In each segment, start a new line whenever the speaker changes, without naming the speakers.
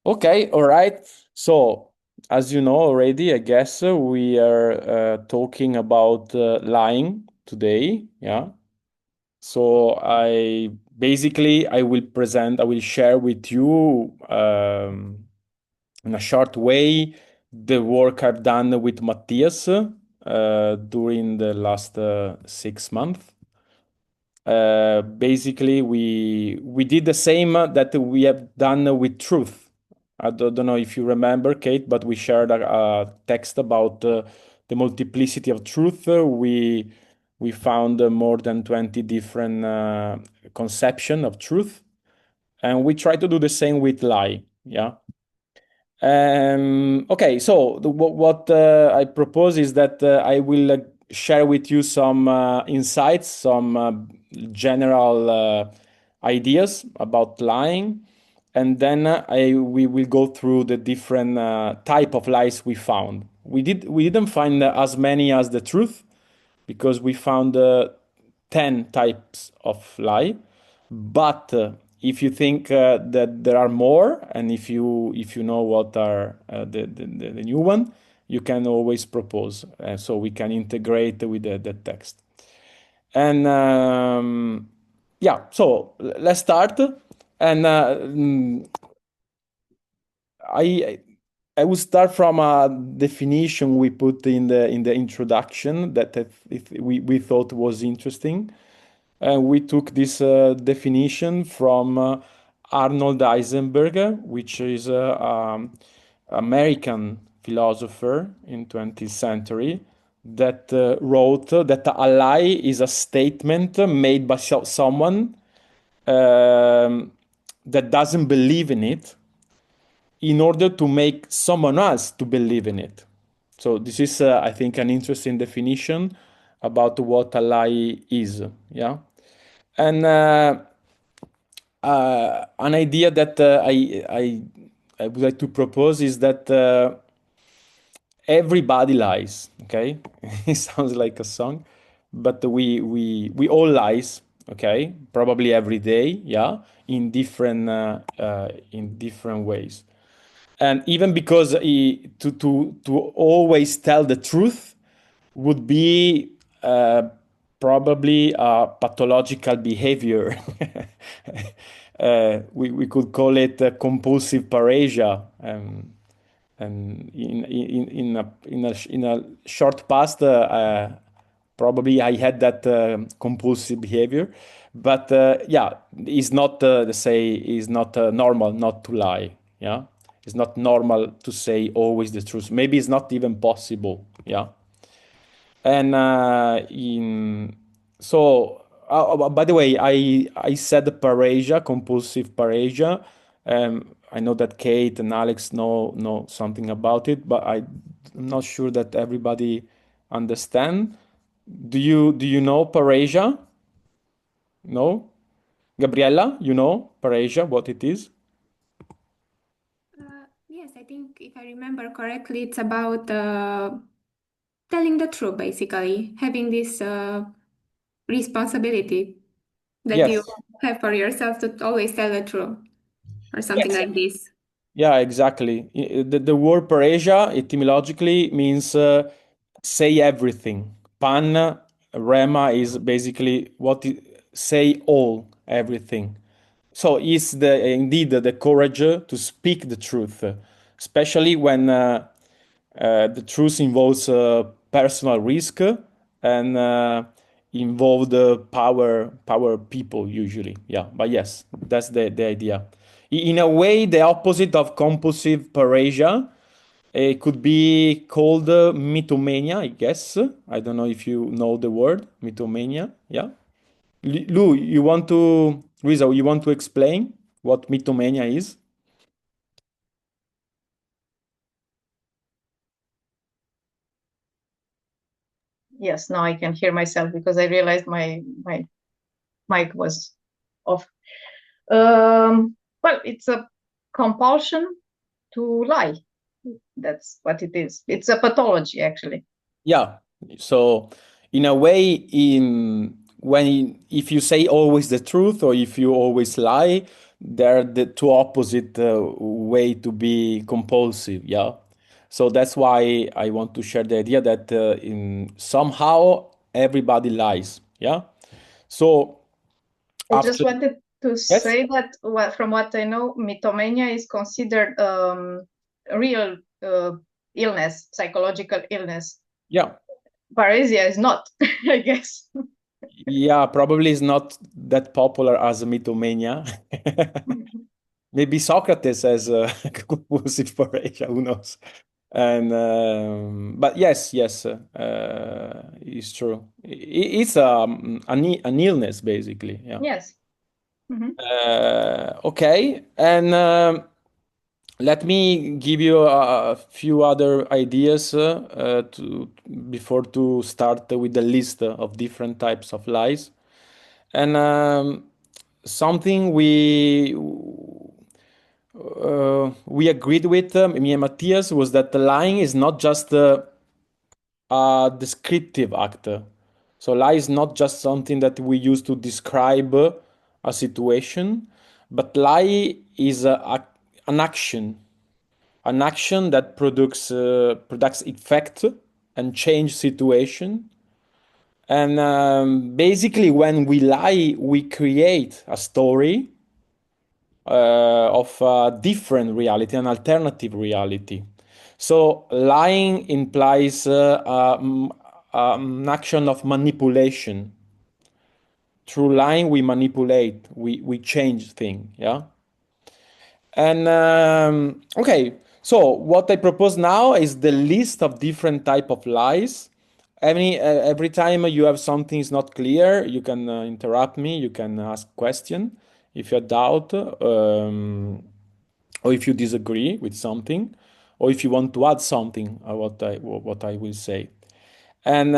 Okay, all right. So, as you know already, I guess we are talking about lying today. Yeah. So I will share with you in a short way the work I've done with Matthias during the last 6 months. Basically, we did the same that we have done with truth. I don't know if you remember, Kate, but we shared a text about the multiplicity of truth. We found more than 20 different conception of truth, and we try to do the same with lie. Yeah. Okay, so what I propose is that I will share with you some insights, some general ideas about lying, and then we will go through the different type of lies we found. We didn't find as many as the truth because we found 10 types of lie. But if you think that there are more, and if you know what are the new one, you can always propose, so we can integrate with the text. And yeah, so let's start. And I I will start from a definition we put in the introduction that we thought was interesting. We took this definition from Arnold Eisenberg, which is an American philosopher in 20th century that wrote that a lie is a statement made by someone um, that doesn't believe in it in order to make someone else to believe in it. So this is, I think, an interesting definition about what a lie is. Yeah, and an idea that I would like to propose is that everybody lies. Okay, it sounds like a song, but we all lies. Okay, probably every day. Yeah, in different ways. And even because to always tell the truth would be probably a pathological behavior. We could call it compulsive parrhesia. And in a short past, probably I had that compulsive behavior, but yeah, it's not it's not normal not to lie. Yeah, it's not normal to say always the truth. Maybe it's not even possible. Yeah, and by the way, I said parrhesia, compulsive parrhesia. I know that Kate and Alex know something about it, but I'm not sure that everybody understand. Do you know parrhesia? No, Gabriella, you know parrhesia, what it is?
Yes, I think if I remember correctly, it's about telling the truth, basically, having this responsibility that you
Yes.
have for yourself to always tell the truth or something
Yes.
like this.
Yeah, exactly. The word parrhesia etymologically means say everything. Pan rema is basically say all, everything. So it's indeed the courage to speak the truth, especially when the truth involves personal risk and involved power people usually. Yeah, but yes, that's the idea. In a way, the opposite of compulsive parrhesia. It could be called mythomania, I guess. I don't know if you know the word mythomania. Yeah. Lou, Luisa, you want to explain what mythomania is?
Yes, now I can hear myself because I realized my mic was off. Well, it's a compulsion to lie. That's what it is. It's a pathology, actually.
Yeah. So, in a way, in if you say always the truth or if you always lie, they're the two opposite way to be compulsive. Yeah. So that's why I want to share the idea that in somehow everybody lies. Yeah. So
I just
after
wanted to
yes,
say that from what I know, mythomania is considered real illness, psychological illness.
yeah,
Paresia is not, I guess.
yeah, probably is not that popular as mythomania. Maybe Socrates has compulsive porphyria, who knows? And but yes, yes, it's true. It's an illness basically. Yeah.
Yes. Mhm.
Okay, and let me give you a few other ideas to before to start with the list of different types of lies. And something we agreed with me and Matthias was that the lying is not just a descriptive act. So lie is not just something that we use to describe a situation, but lie is an action that products effect and change situation. And basically, when we lie, we create a story of a different reality, an alternative reality. So lying implies an action of manipulation. Through lying, we manipulate, we change things. Yeah. And okay, so what I propose now is the list of different type of lies. Every time you have something is not clear, you can interrupt me. You can ask question if you have doubt, or if you disagree with something, or if you want to add something. What I will say. And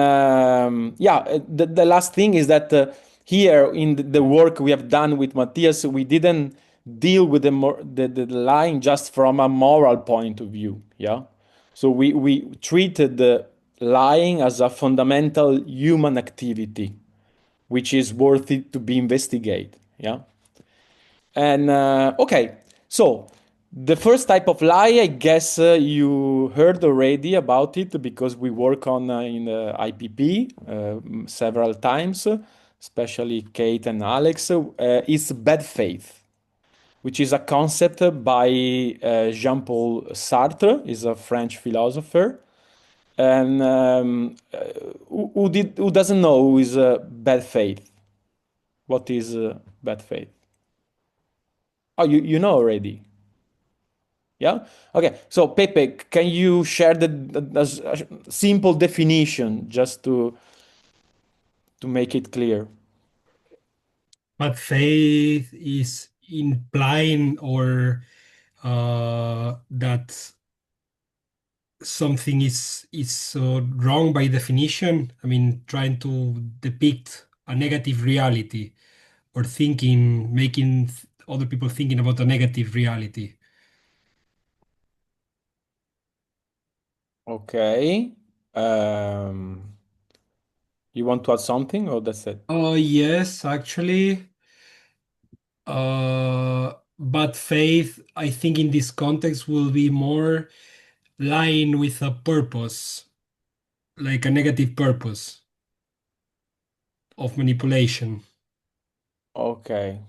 yeah, the last thing is that here in the work we have done with Matthias, we didn't deal with the line just from a moral point of view. Yeah. So we treated the lying as a fundamental human activity, which is worthy to be investigated. Yeah. And okay, so the first type of lie, I guess you heard already about it because we work on in IPP several times, especially Kate and Alex. Is bad faith, which is a concept by Jean-Paul Sartre, is a French philosopher. And who doesn't know who is bad faith? What is bad faith? Oh, you know already. Yeah. Okay. So Pepe, can you share the simple definition just to make it clear?
But faith is implying or that something is wrong by definition. I mean, trying to depict a negative reality or thinking, making other people thinking about a negative reality.
Okay. Um, you want to add something, or that's it?
Oh, yes, actually. But faith, I think in this context will be more lying with a purpose, like a negative purpose of manipulation.
Okay.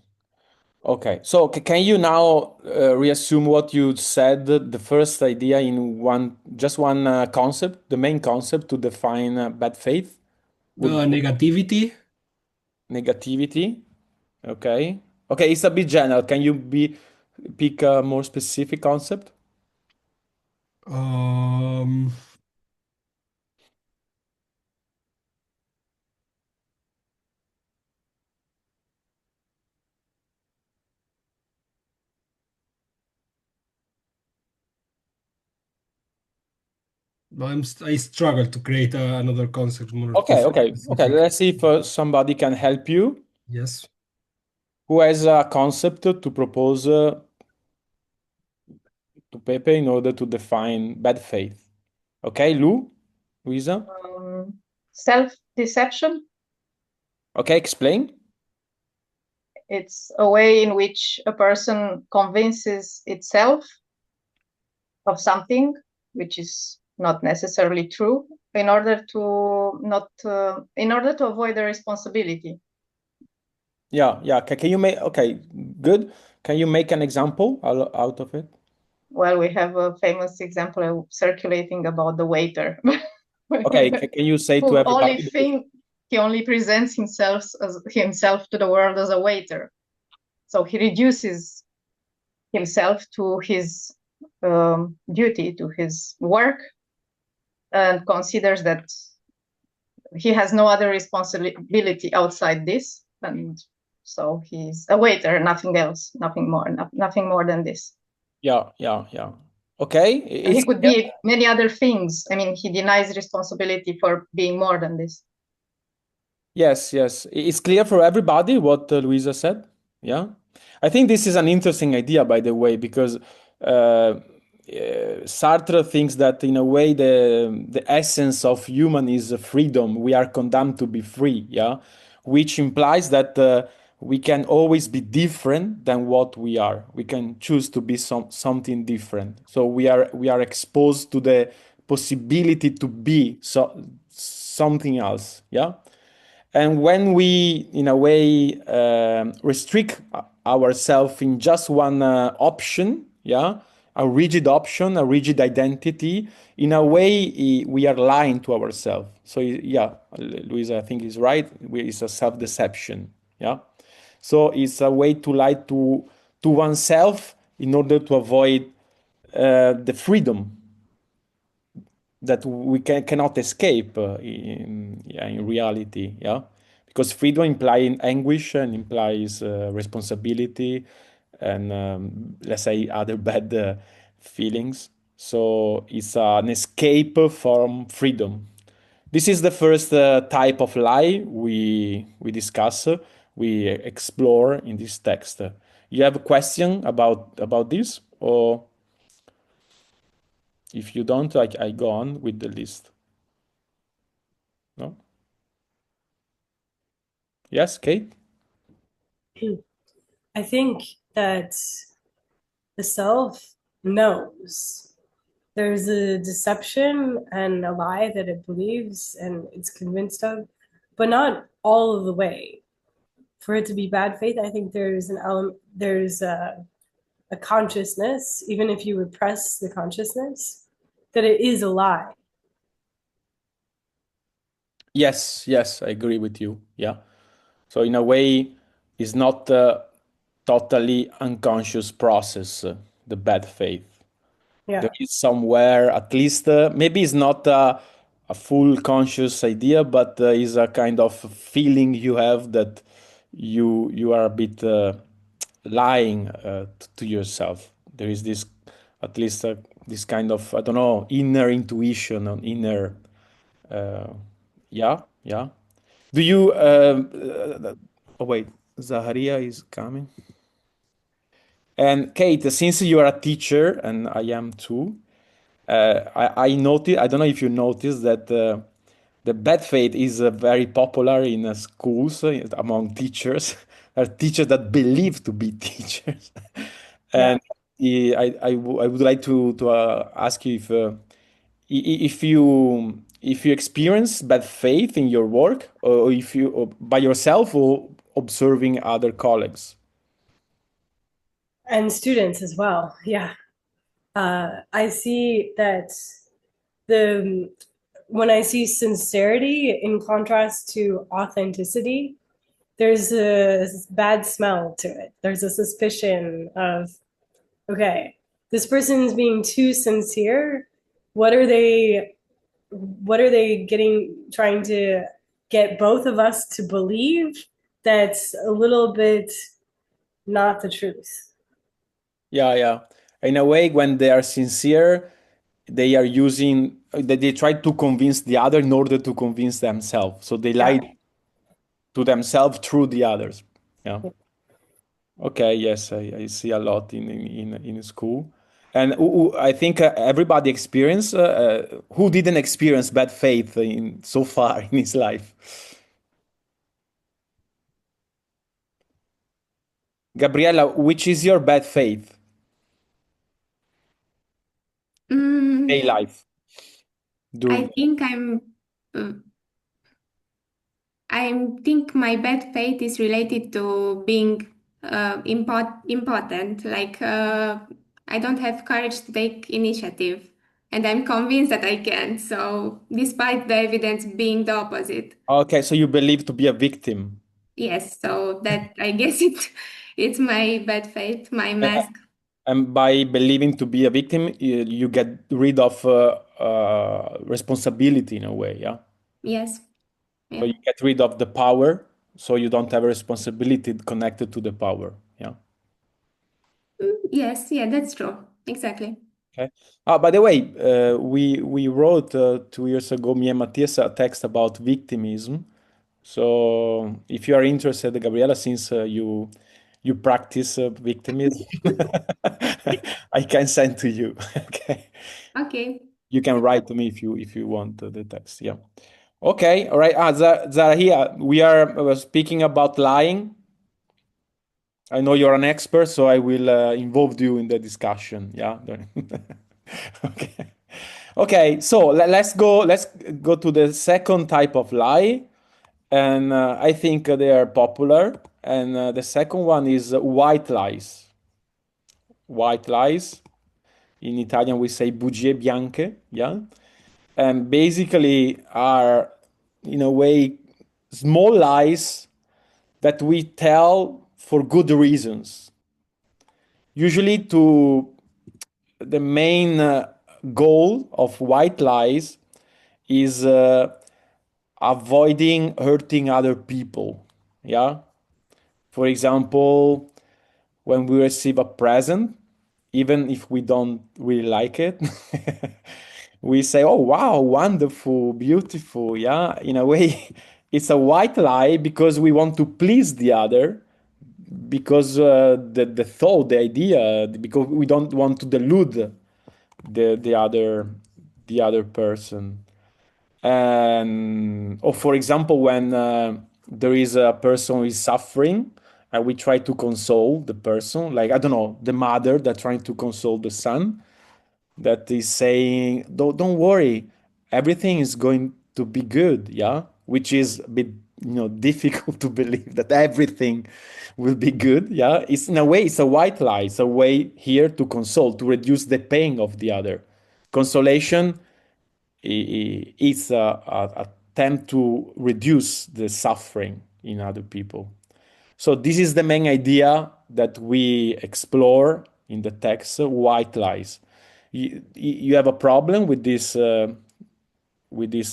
Okay. So can you now reassume what you said, the first idea in just one concept, the main concept to define bad faith would be
Negativity.
negativity. Okay. Okay, it's a bit general. Can you pick a more specific concept?
Um, I struggle to create another concept more
Okay, okay, okay.
specific.
Let's see if somebody can help you.
Yes.
Who has a concept to propose to Pepe in order to define bad faith? Okay, Luisa?
Self-deception.
Okay, explain.
It's a way in which a person convinces itself of something which is not necessarily true in order to not in order to avoid the responsibility.
Yeah, yeah. Can you make, okay, good. Can you make an example out of it?
Well, we have a famous example circulating about the waiter.
Okay, can you say to
Who only
everybody?
think he only presents himself to the world as a waiter. So he reduces himself to his duty, to his work, and considers that he has no other responsibility outside this, and so he's a waiter, nothing else, nothing more, nothing more than this.
Yeah, yeah, yeah. Okay,
And he
it's
could be many other things. I mean, he denies responsibility for being more than this.
yes, yes. It's clear for everybody what Luisa said. Yeah. I think this is an interesting idea, by the way, because Sartre thinks that in a way the essence of human is freedom. We are condemned to be free, yeah, which implies that we can always be different than what we are. We can choose to be something different. So we are exposed to the possibility to be something else, yeah. And when we, in a way, restrict ourselves in just one option, yeah, a rigid option, a rigid identity, in a way, we are lying to ourselves. So, yeah, Luisa, I think is right. It's a self-deception, yeah. So it's a way to lie to oneself in order to avoid the freedom that we cannot escape in reality, yeah, because freedom implies anguish and implies responsibility and let's say other bad feelings. So it's an escape from freedom. This is the first type of lie we discuss, we explore in this text. You have a question about this, or if you don't, I go on with the list. No? Yes, Kate?
I think that the self knows there's a deception and a lie that it believes and it's convinced of, but not all of the way. For it to be bad faith, I think there's an element, there's a consciousness, even if you repress the consciousness, that it is a lie.
Yes, yes, I agree with you. Yeah. So in a way, it's not a totally unconscious process, the bad faith.
Yeah.
There is somewhere, at least, maybe it's not a full conscious idea, but is a kind of feeling you have that you are a bit lying to yourself. There is this, at least, this kind of, I don't know, inner intuition or inner, uh, yeah, yeah. Do you? Oh wait, Zaharia is coming. And Kate, since you are a teacher and I am too, I noticed. I don't know if you noticed that the bad faith is very popular in schools among teachers. There are teachers that believe to be teachers,
Yeah.
and I would like to ask you if you experience bad faith in your work, or if you or by yourself or observing other colleagues.
And students as well. Yeah. I see that the when I see sincerity in contrast to authenticity, there's a bad smell to it. There's a suspicion of, okay, this person's being too sincere. What are they trying to get both of us to believe that's a little bit not the truth?
Yeah, yeah. In a way, when they are sincere, they are using that they try to convince the other in order to convince themselves. So they
Yeah.
lie to themselves through the others. Yeah. Okay. Yes, I see a lot in school, and I think everybody experience. Who didn't experience bad faith in so far in his life? Gabriella, which is your bad faith? Day
Mm,
life.
I
Do
think uh, I think my bad faith is related to being important. Like I don't have courage to take initiative, and I'm convinced that I can. So, despite the evidence being the opposite,
okay, so you believe to be a victim.
yes. So that I guess it's my bad faith, my
A-
mask.
And by believing to be a victim, you get rid of responsibility in a way, yeah?
Yes.
So
Yeah.
you get rid of the power, so you don't have a responsibility connected to the power, yeah?
Yes. Yeah. That's true. Exactly.
Okay. By the way, we wrote 2 years ago, me and Matthias, a text about victimism. So if you are interested, Gabriela, since you practice victimism, I can send to you. Okay.
Okay.
You can write to me if you want the text. Yeah. Okay. All right. Zara, here we are speaking about lying. I know you're an expert, so I will involve you in the discussion. Yeah. Okay. Okay. So let's go. Let's go to the second type of lie, and I think they are popular. And the second one is white lies. White lies. In Italian, we say bugie bianche. Yeah, and basically are, in a way, small lies that we tell for good reasons. Usually, to the main goal of white lies is avoiding hurting other people. Yeah. For example, when we receive a present, even if we don't really like it, we say, "Oh, wow, wonderful, beautiful." Yeah, in a way, it's a white lie because we want to please the other, because the thought, the idea, because we don't want to delude the other person. And or for example, when there is a person who is suffering and we try to console the person, like I don't know, the mother that trying to console the son, that is saying, don't worry, everything is going to be good, yeah, which is a bit, difficult to believe that everything will be good, yeah. It's in a way, it's a white lie. It's a way here to console, to reduce the pain of the other. Consolation is a attempt to reduce the suffering in other people. So this is the main idea that we explore in the text, white lies. You have a problem with this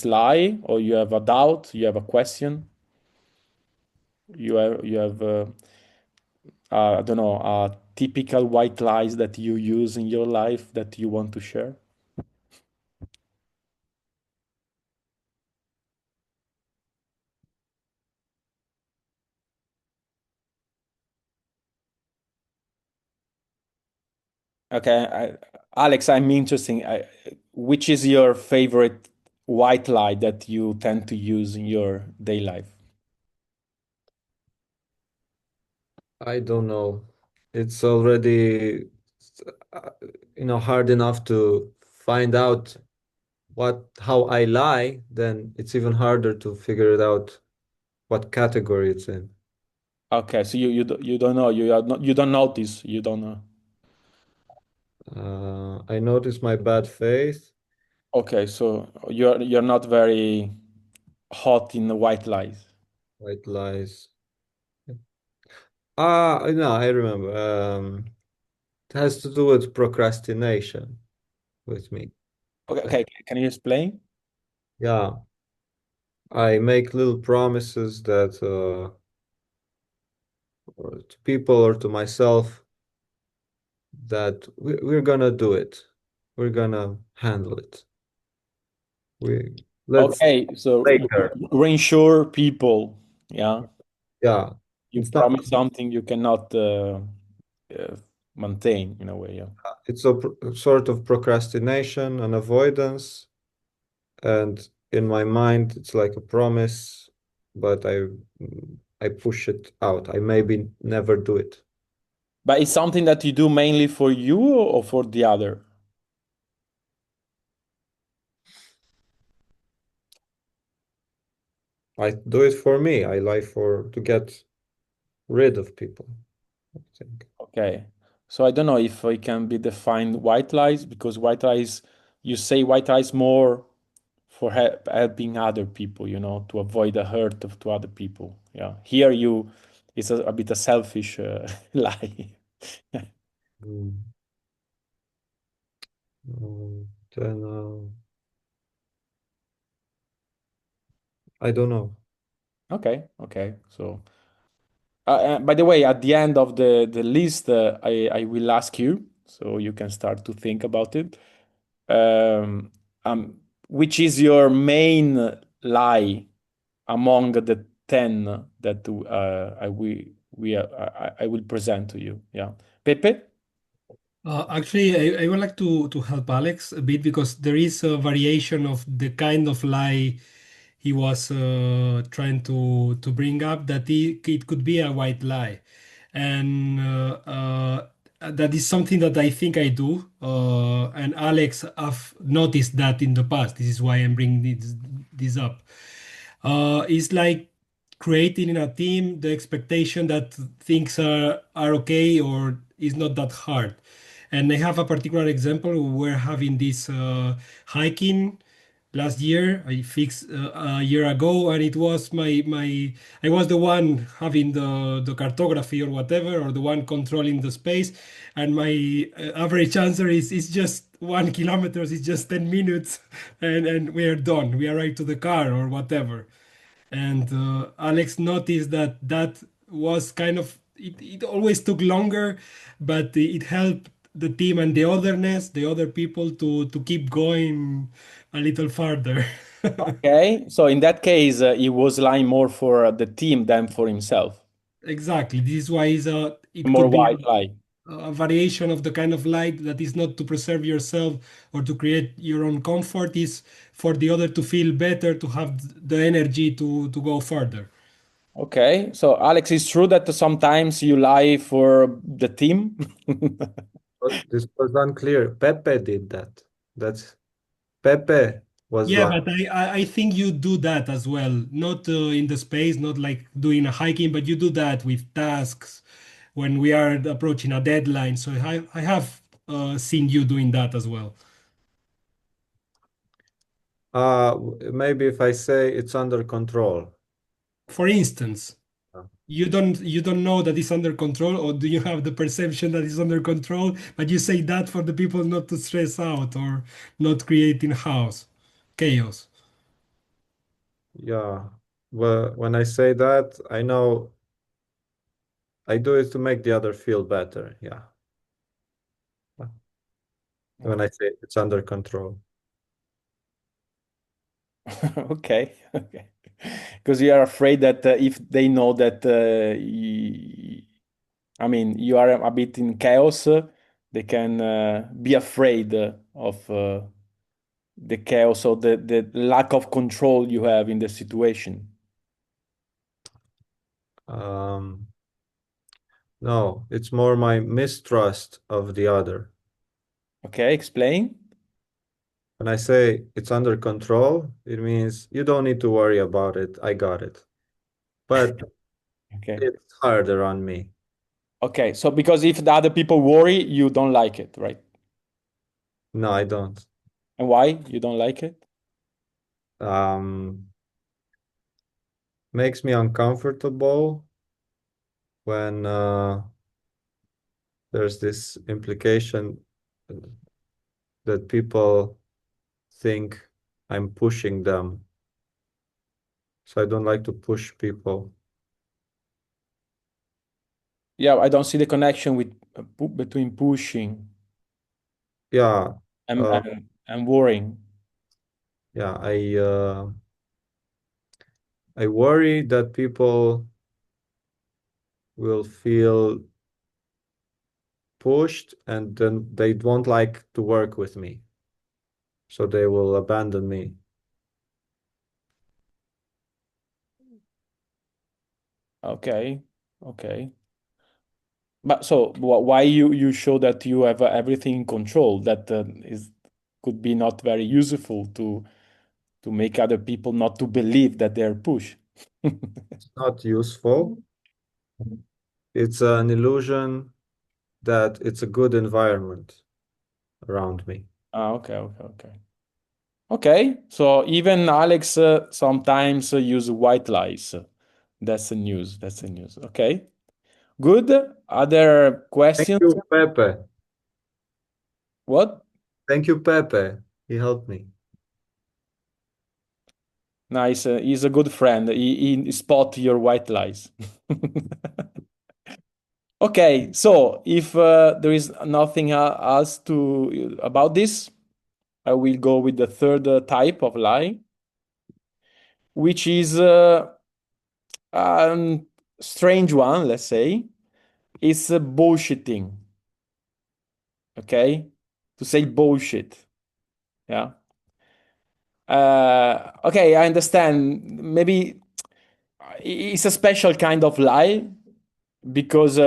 lie, or you have a doubt, you have a question, you have I don't know, typical white lies that you use in your life that you want to share. Okay, Alex, I'm interesting. Which is your favorite white lie that you tend to use in your day life?
I don't know. It's already, uh, hard enough to find out how I lie, then it's even harder to figure it out what category it's in.
Okay, so you don't know, you don't notice, you don't know.
I notice my bad faith.
Okay, so you're not very hot in the white lies.
White lies. No, I remember. It has to do with procrastination with me.
Okay,
Like,
okay, can you explain?
yeah, I make little promises that or to people or to myself that we're gonna do it. We're gonna handle it. We let's
Okay, so
later.
reinsure people. Yeah,
Yeah,
you
it's not.
promise something you cannot uh, maintain in a way. Yeah.
It's a sort of procrastination and avoidance, and in my mind, it's like a promise, but I push it out. I maybe never do it.
But it's something that you do mainly for you or for the other?
I do it for me. I lie for to get rid of people, I think.
Okay. So I don't know if it can be defined white lies, because white lies, you say white lies more for helping other people, to avoid the hurt to other people. Yeah. Here it's a bit a selfish lie.
Mm. Then I don't know.
Okay. Okay. So, by the way, at the end of the list, I will ask you, so you can start to think about it. Um, which is your main lie among the 10 that I will present to you? Yeah. Pepe?
Actually, I would like to help Alex a bit because there is a variation of the kind of lie he was trying to bring up that it could be a white lie, and that is something that I think I do. And Alex have noticed that in the past. This is why I'm bringing this up. It's like creating in a team the expectation that things are okay or is not that hard. And I have a particular example. We're having this hiking last year. I fixed a year ago, and it was my I was the one having the cartography or whatever, or the one controlling the space. And my average answer is just 1 kilometer. It's just 10 minutes, and we are done. We arrive to the car or whatever. And Alex noticed that that was kind of it always took longer, but it helped the team and the otherness, the other people to keep going a little farther.
Okay. So in that case, he was lying more for the team than for himself.
Exactly. This is why it
More
could be
white lie.
a variation of the kind of light that is not to preserve yourself or to create your own comfort, is for the other to feel better, to have the energy to go further.
Okay. So Alex, it's true that sometimes you lie for the team.
But this was unclear. Pepe did that. That's Pepe was
Yeah,
lying.
but I think you do that as well. Not in the space, not like doing a hiking, but you do that with tasks when we are approaching a deadline. So I have seen you doing that as well.
Maybe if I say it's under control.
For instance,
Uh,
you don't know that it's under control, or do you have the perception that it's under control, but you say that for the people not to stress out or not creating chaos.
Yeah. Well, when I say that, I know I do it to make the other feel better. Yeah. When I say it's under control.
Okay. Okay. Because you are afraid that if they know that I mean, you are a bit in chaos, they can be afraid of the chaos or the lack of control you have in the situation.
Um, no, it's more my mistrust of the other.
Okay, explain.
When I say it's under control, it means you don't need to worry about it. I got it. But
Okay.
it's harder on me.
Okay, so because if the other people worry, you don't like it, right?
No, I don't.
And why you don't like it?
Um, Makes me uncomfortable when there's this implication that people think I'm pushing them. So I don't like to push people.
Yeah, I don't see the connection with between pushing
Yeah,
and,
uh,
and worrying.
yeah. I worry that people will feel pushed and then they won't like to work with me. So they will abandon me.
Okay, okay. But so why you show that you have everything in control? That is could be not very useful to make other people not to believe that they're pushed.
It's not useful. It's an illusion that it's a good environment around me.
Okay, so even Alex sometimes use white lies. That's the news. That's the news. Okay, good. Other
Thank
questions?
you, Pepe.
What?
Thank you, Pepe. He helped me.
Nice. He's a good friend. He spot your white lies. Okay, so if there is nothing else to about this, I will go with the third type of lie, which is a strange one, let's say. It's bullshitting. Okay, to say bullshit. Yeah. Okay, I understand. Maybe it's a special kind of lie because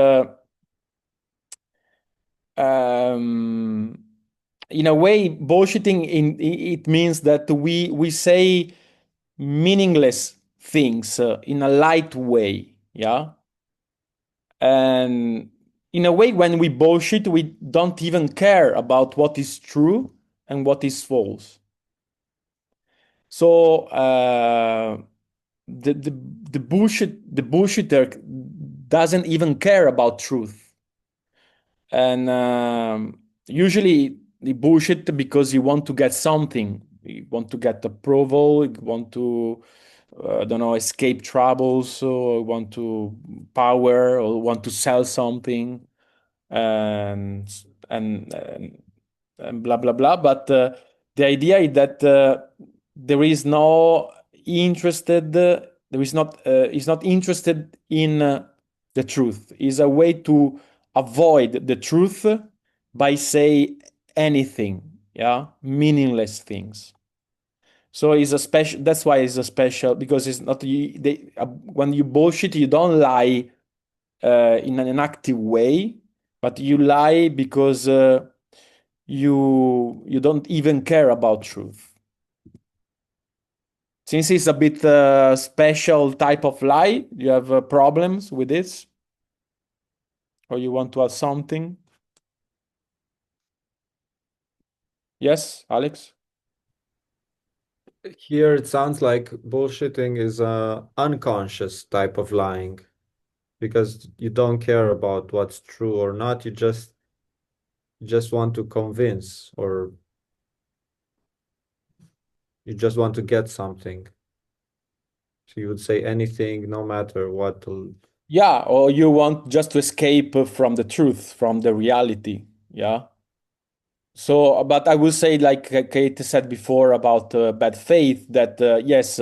um, in a way, bullshitting it means that we say meaningless things in a light way. Yeah, and in a way, when we bullshit, we don't even care about what is true and what is false. So the the bullshitter doesn't even care about truth, and usually they bullshit because you want to get something, you want to get approval, you want to I don't know, escape troubles, or want to power, or want to sell something, and and blah blah blah. But the idea is that there is no interested. There is not. Is not interested in the truth. Is a way to avoid the truth by say anything. Yeah, meaningless things. So it's a special. That's why it's a special because it's not. When you bullshit, you don't lie in an active way, but you lie because you don't even care about truth. Since it's a bit special type of lie, you have problems with this, or you want to add something? Yes, Alex.
Here it sounds like bullshitting is a unconscious type of lying because you don't care about what's true or not. You just want to convince or you just want to get something. So you would say anything, no matter what.
Yeah, or you want just to escape from the truth, from the reality. Yeah. So, but I will say, like Kate said before about bad faith, that yes,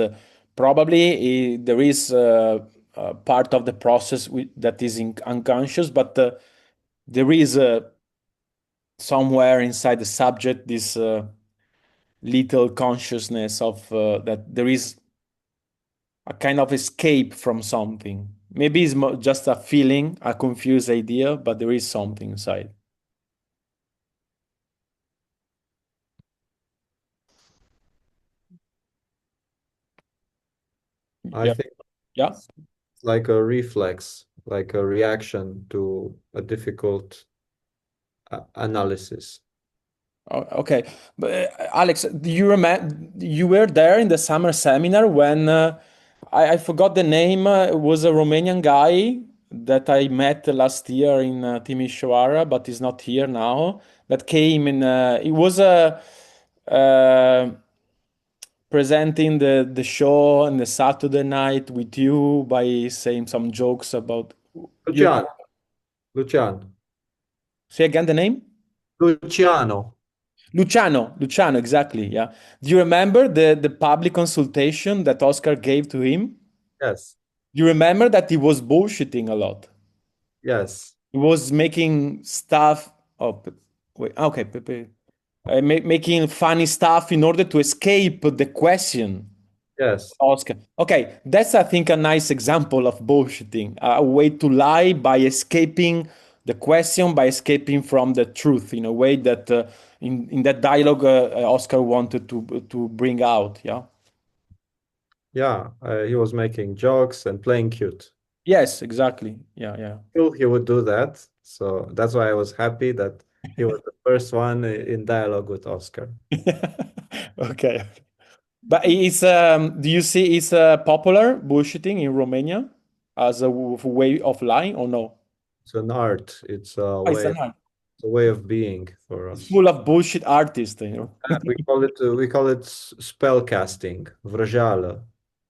probably there is part of the process that is unconscious, but there is somewhere inside the subject this little consciousness of that there is a kind of escape from something. Maybe it's just a feeling, a confused idea, but there is something inside.
I
Yeah.
think
Yeah.
it's like a reflex, like a reaction to a difficult analysis.
Okay, but Alex, do you remember you were there in the summer seminar when I forgot the name. It was a Romanian guy that I met last year in Timișoara, but he's not here now. That came in. He was presenting the show on the Saturday night with you by saying some jokes about you.
Luciano, Luciano,
Say again the name.
Luciano.
Luciano, exactly. Yeah. Do you remember the public consultation that Oscar gave to him?
Yes,
You remember that he was bullshitting a lot.
yes,
He was making stuff. Oh, wait. Okay, making funny stuff in order to escape the question.
yes,
Oscar. Okay, that's I think a nice example of bullshitting. A way to lie by escaping the question by escaping from the truth in a way that in that dialogue Oscar wanted to bring out. Yeah.
Yeah, he was making jokes and playing cute.
Yes, exactly. Yeah, yeah.
Still, he would do that. So that's why I was happy that he was the first one in dialogue with Oscar.
Okay. But it's do you see it's popular bullshitting in Romania as a way of lying or no?
It's an art. It's
Oh, it's an art.
a way of being for
It's
us.
full of bullshit artists, you know.
We call it spell casting, vrăjeală.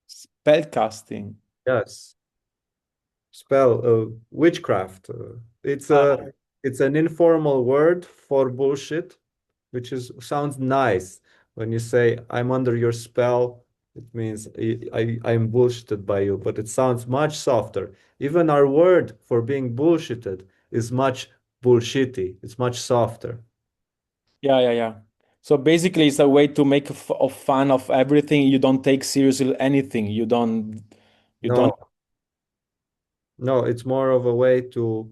Spell casting.
Yes, spell witchcraft. It's an informal word for bullshit, which sounds nice. When you say I'm under your spell, it means I'm bullshitted by you, but it sounds much softer. Even our word for being bullshitted is much bullshitty. It's much softer.
Yeah, yeah, yeah. So basically, it's a way to make fun of everything. You don't take seriously anything. You don't.
No, no, it's more of a way to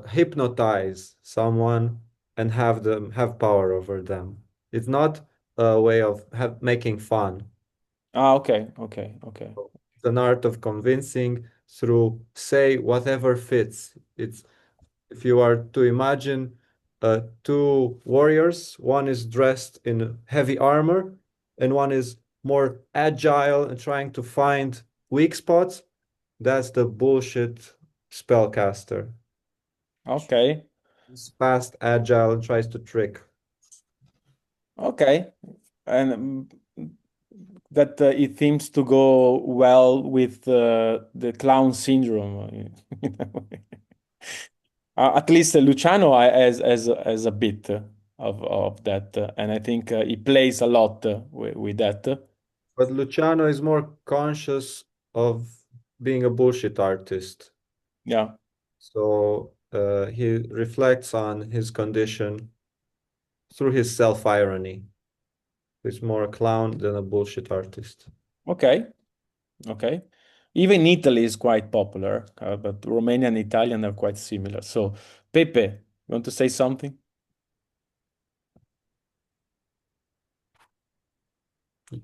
hypnotize someone and have them have power over them. It's not a way of making fun.
Ah, okay, okay, okay.
It's an art of convincing through say whatever fits. It's if you are to imagine two warriors, one is dressed in heavy armor and one is more agile and trying to find weak spots. That's the bullshit spellcaster.
Okay,
He's fast, agile, and tries to trick.
okay. And that it seems to go well with the clown syndrome. At least Luciano has a bit of that, and I think he plays a lot with that.
But Luciano is more conscious of being a bullshit artist.
Yeah.
So he reflects on his condition through his self-irony. He's more a clown than a bullshit artist.
Okay. Okay. Even Italy is quite popular, but Romania and Italian are quite similar. So, Pepe, you want to say something?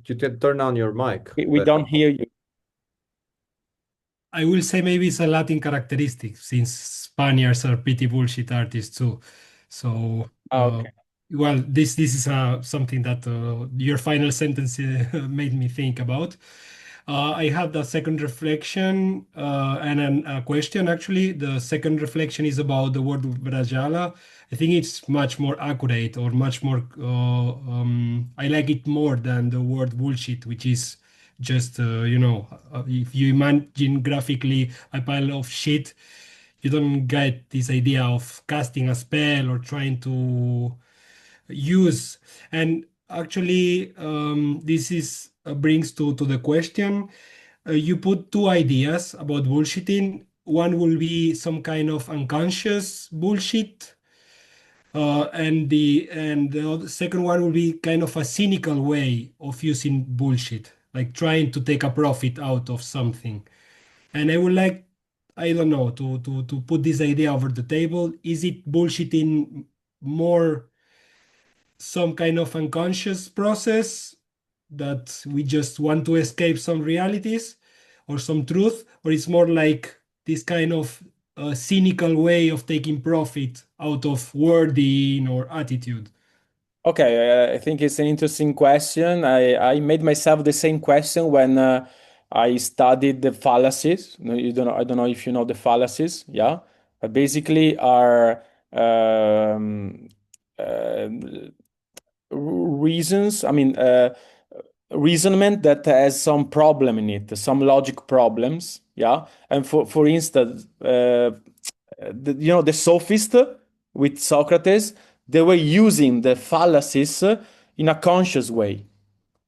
You can turn on your mic.
We don't hear you.
I will say maybe it's a Latin characteristic since Spaniards are pretty bullshit artists too. So,
Okay.
well, this is something that your final sentence made me think about. I had a second reflection and a question. Actually, the second reflection is about the word Vrajala. I think it's much more accurate or much more. I like it more than the word bullshit, which is just if you imagine graphically a pile of shit, you don't get this idea of casting a spell or trying to use. And actually, this is brings to the question. You put two ideas about bullshitting. One will be some kind of unconscious bullshit, and the second one will be kind of a cynical way of using bullshit, like trying to take a profit out of something. And I would like, I don't know, to put this idea over the table. Is it bullshitting more some kind of unconscious process that we just want to escape some realities or some truth, or it's more like this kind of cynical way of taking profit out of wording or attitude?
Okay, I think it's an interesting question. I made myself the same question when I studied the fallacies. No, you don't know, I don't know if you know the fallacies, yeah? But basically are uh, reasons, I mean, reasonment that has some problem in it, some logic problems, yeah? And for instance, the sophist with Socrates, they were using the fallacies in a conscious way.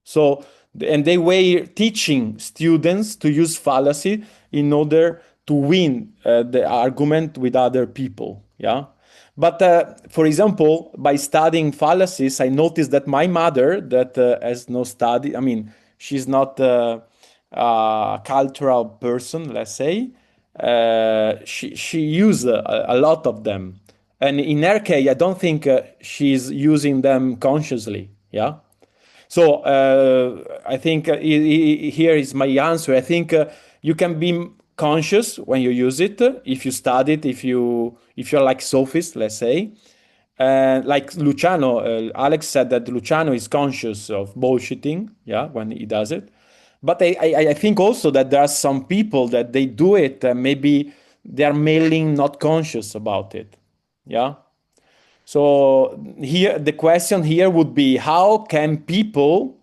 So, and they were teaching students to use fallacy in order to win the argument with other people. Yeah. But for example, by studying fallacies, I noticed that my mother, that has no study, I mean, she's not a cultural person, let's say, she used a lot of them, and in her case, I don't think she's using them consciously. Yeah. So I think here is my answer. I think you can be conscious when you use it, if you study it, if you're like sophist, let's say. Like Luciano, Alex said that Luciano is conscious of bullshitting, yeah, when he does it. But I think also that there are some people that they do it, maybe they are mainly not conscious about it, yeah. So here, the question here would be, how can people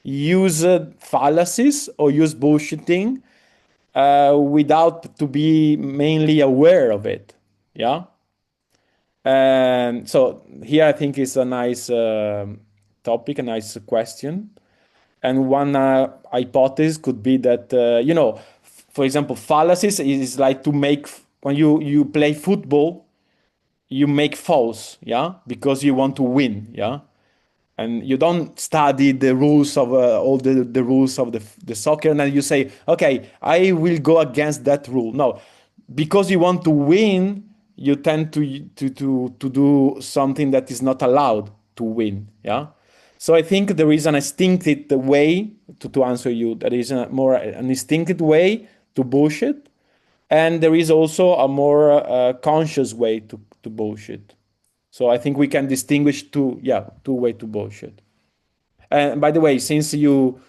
use fallacies or use bullshitting without to be mainly aware of it? Yeah. And so here I think is a nice topic, a nice question. And one hypothesis could be that, for example, fallacies is like to make, when you play football, you make false, yeah, because you want to win, yeah, and you don't study the rules of all the rules of the soccer, and then you say, okay, I will go against that rule. No, because you want to win, you tend to do something that is not allowed to win, yeah. So I think there is an instinctive way to answer you. There is a more an instinctive way to bullshit, and there is also a more conscious way to bullshit. So I think we can distinguish two way to bullshit. And by the way, since you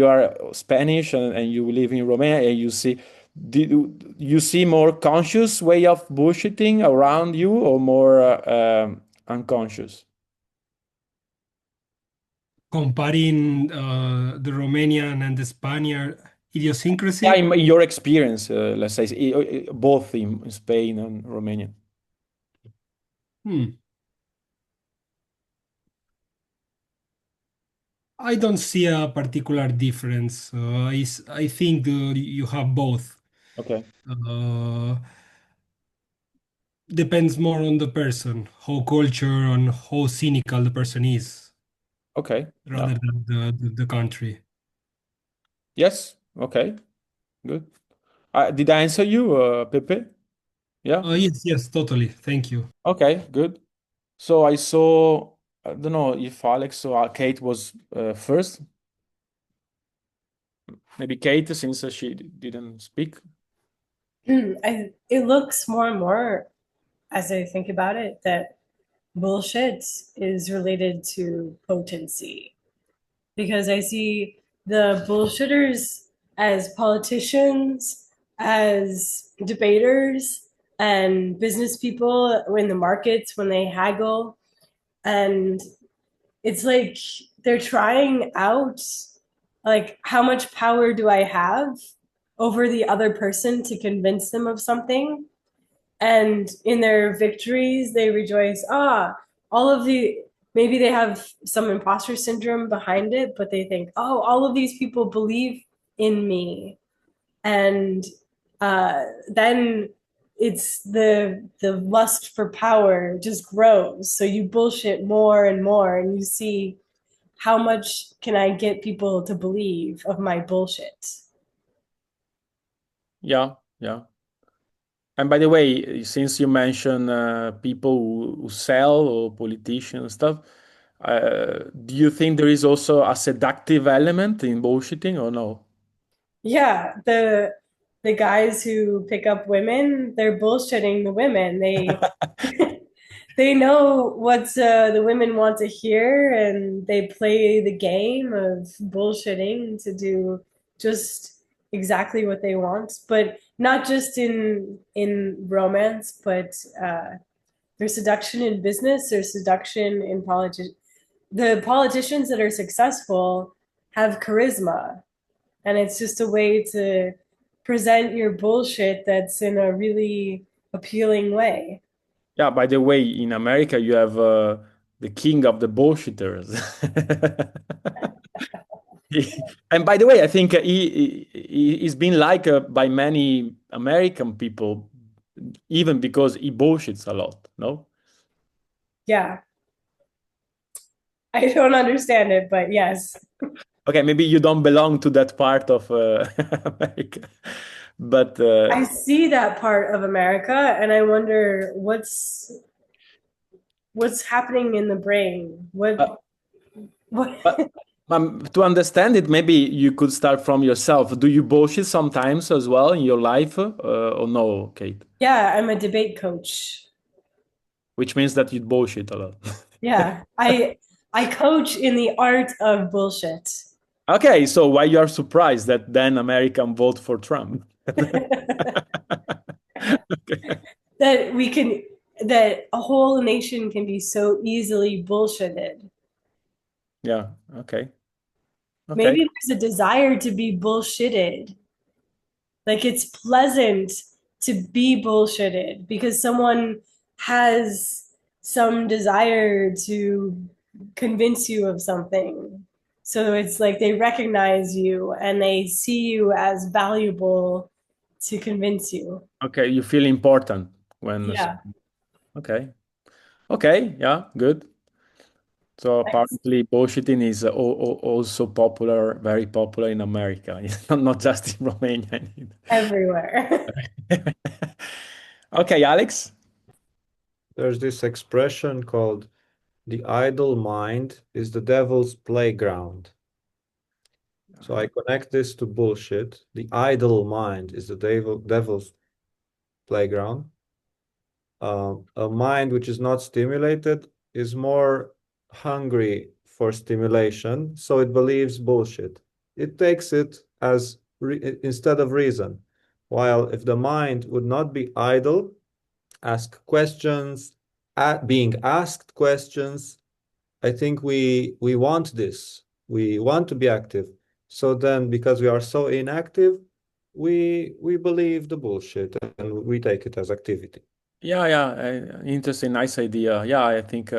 are Spanish and you live in Romania, and do you see more conscious way of bullshitting around you, or more unconscious?
Comparing the Romanian and the Spaniard idiosyncrasy.
Yeah, in your experience, let's say both in Spain and Romania.
I don't see a particular difference. I think you have both.
Okay.
Depends more on the person, how culture and how cynical the person is,
Okay.
rather
Yeah.
than the country.
Yes. Okay. Good. Did I answer you, Pepe? Yeah.
Yes, totally. Thank you.
Okay. Good. So I saw. I don't know if Alex or Kate was first. Maybe Kate, since she didn't speak.
It looks more and more, as I think about it, that bullshit is related to potency. Because I see the bullshitters as politicians, as debaters, and business people in the markets when they haggle. And it's like they're trying out, like, how much power do I have over the other person to convince them of something? And in their victories, they rejoice. All of the, maybe they have some imposter syndrome behind it, but they think, oh, all of these people believe in me. And then it's the lust for power just grows. So you bullshit more and more, and you see how much can I get people to believe of my bullshit.
Yeah. Yeah. And by the way, since you mentioned people who sell or politicians and stuff, do you think there is also a seductive element in bullshitting or no?
Yeah, the guys who pick up women, they're bullshitting the women. They know what the women want to hear, and they play the game of bullshitting to do just exactly what they want. But not just in romance, but there's seduction in business, there's seduction in politics. The politicians that are successful have charisma, and it's just a way to present your bullshit that's in a really appealing way.
Yeah, by the way, in America, you have the king of the bullshitters. And by the way, I think he's been liked by many American people, even because he bullshits a lot, no?
Yeah. I don't understand it, but yes.
Okay, maybe you don't belong to that part of America. But
I see that part of America, and I wonder what's happening in the brain.
uh,
What?
but to understand it, maybe you could start from yourself. Do you bullshit sometimes as well in your life, or no, Kate?
Yeah, I'm a debate coach.
Which means that you bullshit a lot.
Yeah, I coach in the art of bullshit.
Okay, so why you are surprised that then American vote for Trump? Okay.
That a whole nation can be so easily bullshitted.
Yeah. Okay. Okay.
Maybe there's a desire to be bullshitted. Like it's pleasant to be bullshitted because someone has some desire to convince you of something. So it's like they recognize you and they see you as valuable to convince you.
Okay. You feel important when.
Yeah.
Okay. Okay. Yeah. Good. So apparently, bullshitting is also popular, very popular in America. It's not just in Romania.
Everywhere.
Okay, Alex.
There's this expression called the idle mind is the devil's playground. So I connect this to bullshit. The idle mind is the devil's playground. A mind which is not stimulated is more hungry for stimulation, so it believes bullshit. It takes it as instead of reason. While if the mind would not be idle, ask questions, being asked questions, I think we want this. We want to be active. So then, because we are so inactive, we believe the bullshit and we take it as activity.
Yeah, yeah, interesting, nice idea. Yeah, I think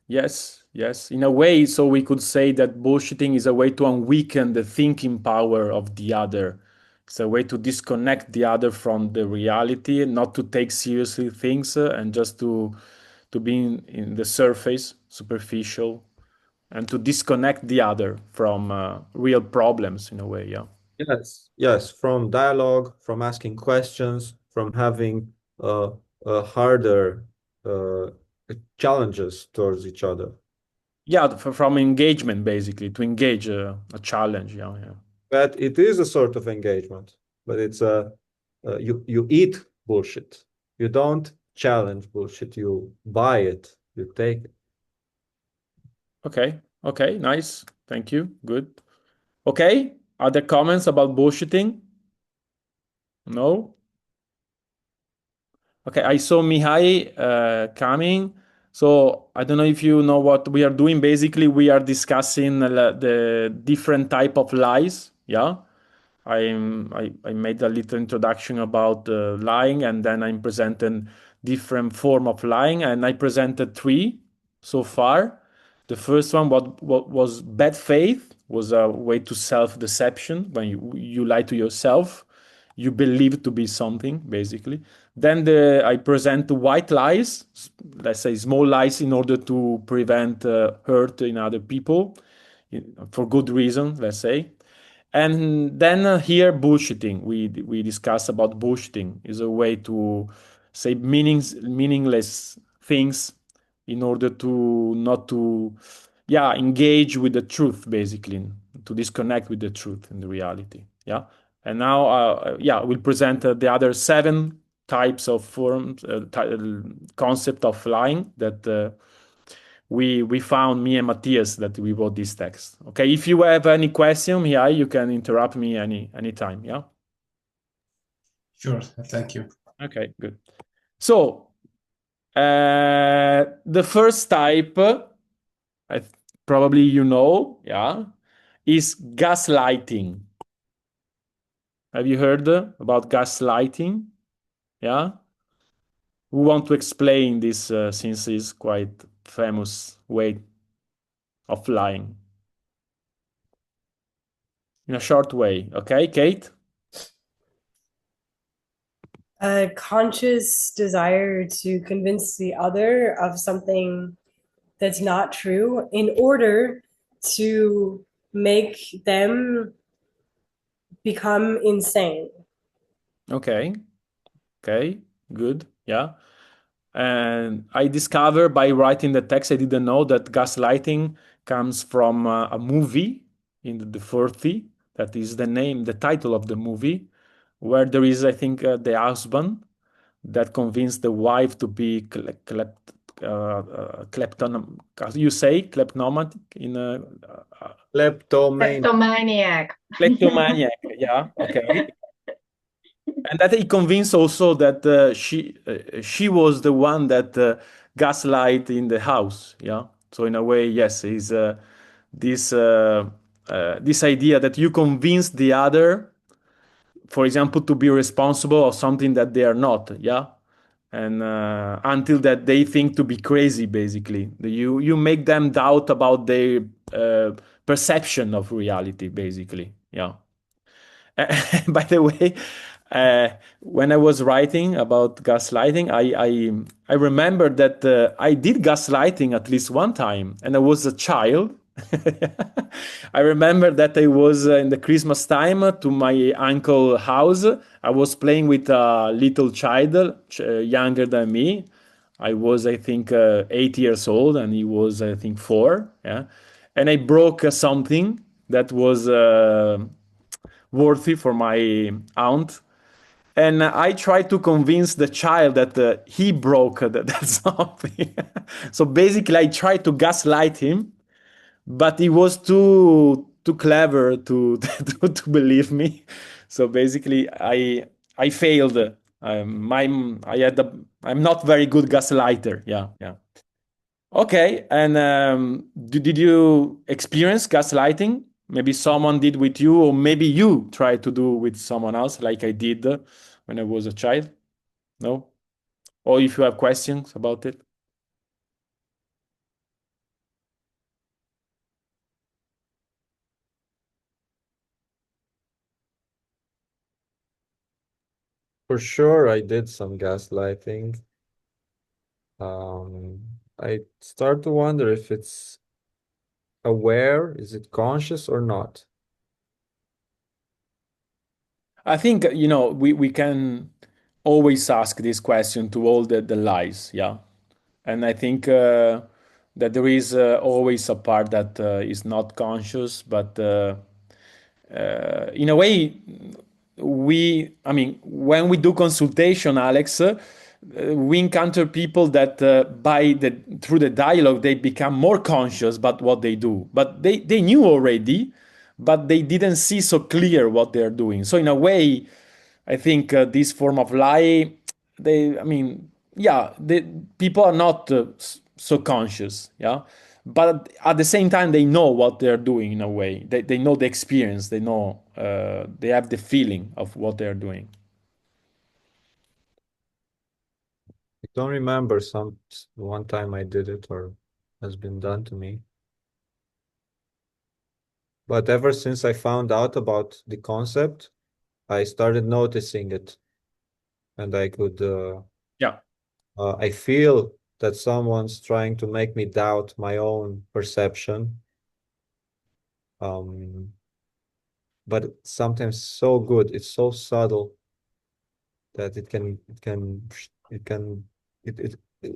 yes, yes. In a way, so we could say that bullshitting is a way to unweaken the thinking power of the other. It's a way to disconnect the other from the reality, not to take seriously things, and just to be in the surface, superficial, and to disconnect the other from real problems in a way. Yeah.
Yes, yes, from dialogue, from asking questions, from having harder uh, challenges towards each other.
Yeah, from engagement basically to engage a challenge. Yeah, yeah.
But it is a sort of engagement, but it's you eat bullshit. You don't challenge bullshit. You buy it. You take it.
Okay. Okay. Nice. Thank you. Good. Okay. Other comments about bullshitting? No? Okay. I saw Mihai coming. So I don't know if you know what we are doing. Basically, we are discussing the different type of lies. Yeah. I made a little introduction about lying, and then I'm presenting different form of lying, and I presented three so far. The first one, what was bad faith, was a way to self-deception when you lie to yourself, you believe to be something basically. Then I present the white lies, let's say small lies, in order to prevent hurt in other people, for good reason, let's say. And then here bullshitting. We discuss about bullshitting is a way to say meaningless things in order to not to engage with the truth basically, to disconnect with the truth and the reality. Yeah. And now we'll present the other seven types of forms, concept of lying that we found, me and Matthias, that we wrote this text. Okay, if you have any question, yeah, you can interrupt me anytime. Yeah.
Sure. Thank you.
Okay, good. So the first type, probably you know, yeah, is gaslighting. Have you heard about gaslighting? Yeah. Who want to explain this since it's quite famous way of lying? In a short way, okay, Kate?
A conscious desire to convince the other of something that's not true in order to make them become insane.
Okay. Okay. Good. Yeah. And I discovered by writing the text, I didn't know that gaslighting comes from a movie in the 40. That is the name, the title of the movie, where there is, I think, the husband that convinced the wife to be klepton. You say kleptomatic in
Kleptomania.
Kleptomaniac.
kleptomaniac. Yeah. Okay. And that he convinced also that she was the one that gaslight in the house. Yeah. So in a way, yes, is this this idea that you convince the other, for example, to be responsible of something that they are not. Yeah. And until that they think to be crazy, basically, you make them doubt about their perception of reality, basically. Yeah. By the way, when I was writing about gaslighting, I remember that I did gaslighting at least one time, and I was a child. I remember that I was in the Christmas time to my uncle house. I was playing with a little child, younger than me. I was, I think, 8 years old, and he was, I think, four. Yeah, and I broke something that was worthy for my aunt. And I tried to convince the child that he broke that something. So basically, I tried to gaslight him, but he was too clever to to believe me. So basically, I failed. I had I'm not very good gaslighter. Yeah, yeah. Okay, and did you experience gaslighting? Maybe someone did with you, or maybe you tried to do with someone else, like I did when I was a child. No? Or if you have questions about it.
For sure, I did some gaslighting. I start to wonder if it's aware, is it conscious or not?
I think, we can always ask this question to all the lies, yeah. And I think that there is always a part that is not conscious, but in a way, I mean, when we do consultation, Alex, we encounter people that through the dialogue, they become more conscious about what they do. But they knew already, but they didn't see so clear what they're doing. So in a way, I think this form of lie, I mean, yeah, people are not so conscious, yeah, but at the same time, they know what they're doing in a way. They know the experience, they know, they have the feeling of what they're doing.
I don't remember one time I did it or has been done to me. But ever since I found out about the concept, I started noticing it, and I could
Yeah.
I feel that someone's trying to make me doubt my own perception. But sometimes so good, it's so subtle that it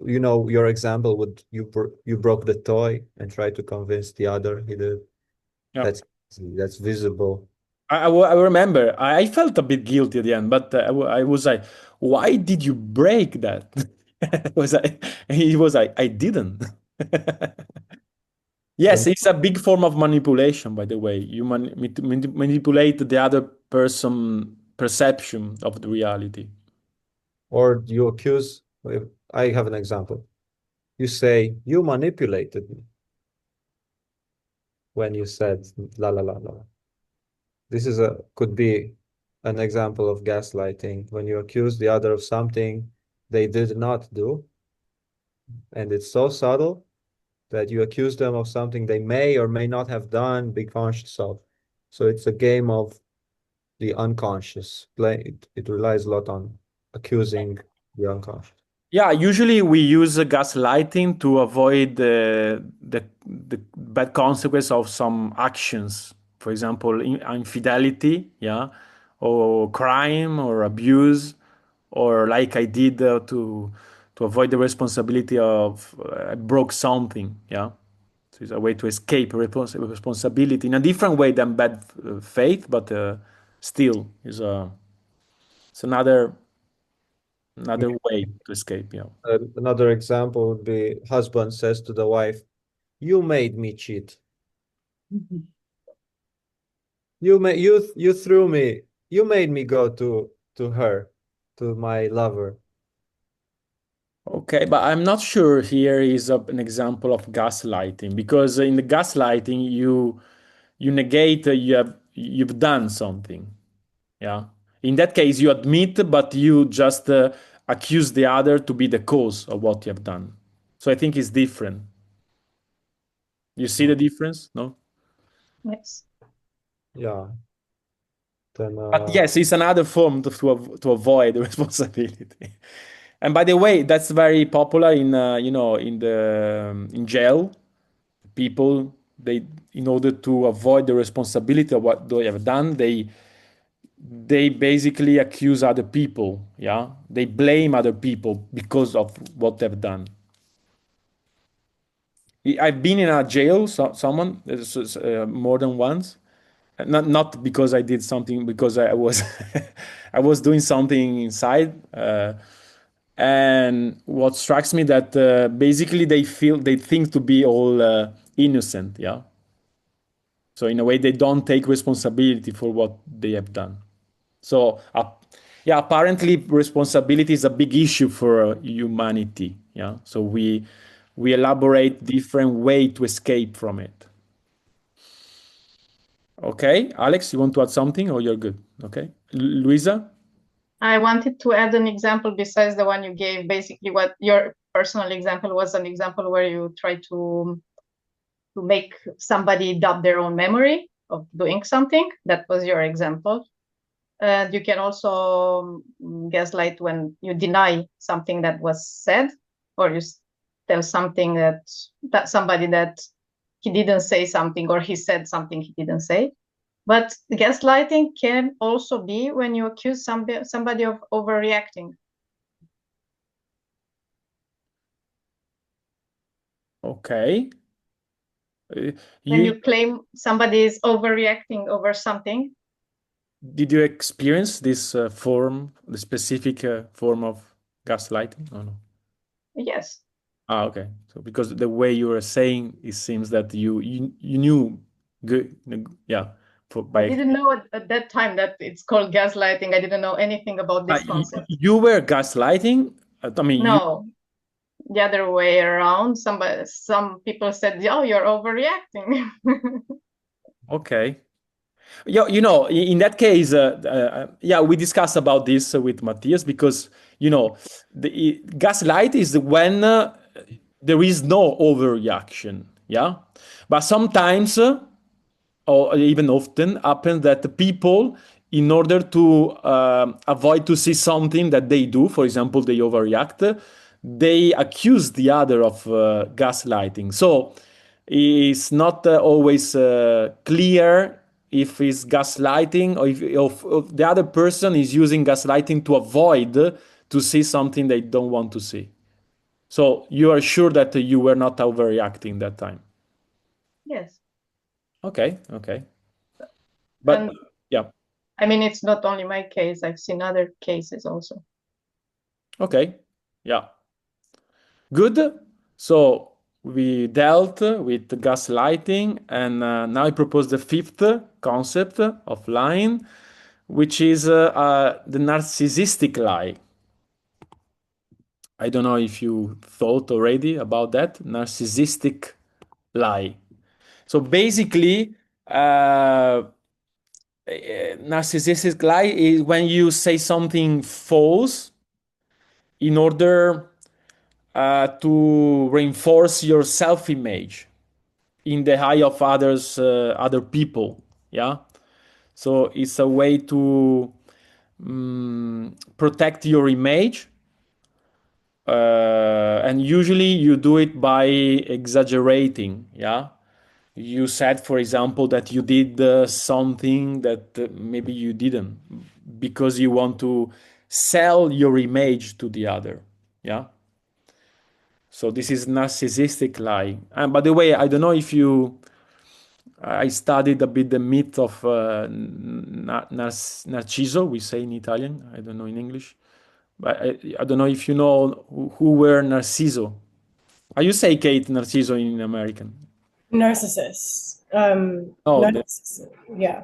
you know, your example would you broke the toy and tried to convince the other he did.
Yeah.
That's visible.
I remember I felt a bit guilty at the end, but I was like, why did you break that? Was I, he was like, I didn't. Yes,
And
it's a big form of manipulation, by the way. You manipulate the other person perception of the reality.
or you accuse, I have an example. You say you manipulated me when you said la la la la. This could be an example of gaslighting when you accuse the other of something they did not do, and it's so subtle that you accuse them of something they may or may not have done, be conscious of. So it's a game of the unconscious. It relies a lot on accusing the unconscious.
Yeah, usually we use gaslighting to avoid the bad consequence of some actions. For example, infidelity, yeah, or crime or abuse, or like I did to avoid the responsibility of I broke something. Yeah, so it's a way to escape responsibility in a different way than bad faith, but still is a it's another way to escape. Yeah.
Another example would be husband says to the wife, "You made me cheat. You threw me. You made me go to her, to my lover."
Okay, but I'm not sure here is an example of gaslighting, because in the gaslighting you negate you've done something. Yeah. In that case, you admit, but you just accuse the other to be the cause of what you have done. So I think it's different. You see the difference? No?
Yes.
Yeah. Then
But yes, it's another form to avoid responsibility. And by the way, that's very popular in in the in jail. People, they, in order to avoid the responsibility of what they have done, they basically accuse other people. Yeah, they blame other people because of what they've done. I've been in a jail, someone more than once. Not because I did something, because I was I was doing something inside. And what strikes me that basically they think to be all innocent. Yeah. So in a way, they don't take responsibility for what they have done. So yeah, apparently responsibility is a big issue for humanity. Yeah. So we elaborate different way to escape from it. Okay, Alex, you want to add something, or you're good? Okay, Luisa.
I wanted to add an example besides the one you gave. Basically, what your personal example was, an example where you try to make somebody doubt their own memory of doing something. That was your example. And you can also gaslight when you deny something that was said, or you tell something that somebody that he didn't say something, or he said something he didn't say. But gaslighting can also be when you accuse somebody of overreacting.
Okay.
When you claim somebody is overreacting over something.
Did you experience this form, the specific form of gaslighting, or no?
Yes.
Ah, okay. So because the way you were saying, it seems that you knew good, yeah.
I didn't know at that time that it's called gaslighting. I didn't know anything about this concept.
You were gaslighting? I mean,
no, the other way around. Some people said, "Oh, you're overreacting."
Okay. In that case, yeah, we discussed about this with Matthias, because the gaslight is when there is no overreaction. Yeah, but sometimes, or even often, happens that the people, in order to avoid to see something that they do, for example, they overreact, they accuse the other of gaslighting. So it's not always clear if it's gaslighting, or if the other person is using gaslighting to avoid to see something they don't want to see. So you are sure that you were not overreacting that time?
Yes.
Okay. But yeah.
I mean, it's not only my case. I've seen other cases also.
Okay. Yeah. Good. So we dealt with gaslighting, and now I propose the fifth concept of lying, which is the narcissistic lie. I don't know if you thought already about that narcissistic lie. So basically, narcissistic lie is when you say something false in order to reinforce your self-image in the eye of other people. Yeah. So it's a way to protect your image, and usually you do it by exaggerating. Yeah. You said, for example, that you did something that maybe you didn't because you want to sell your image to the other. Yeah. So this is narcissistic lie. And by the way, I don't know if you, I studied a bit the myth of Narciso, we say in Italian. I don't know in English. But I don't know if you know who were Narciso. How you say Kate Narciso in American?
Narcissist.
No,
Narcissist. Yeah.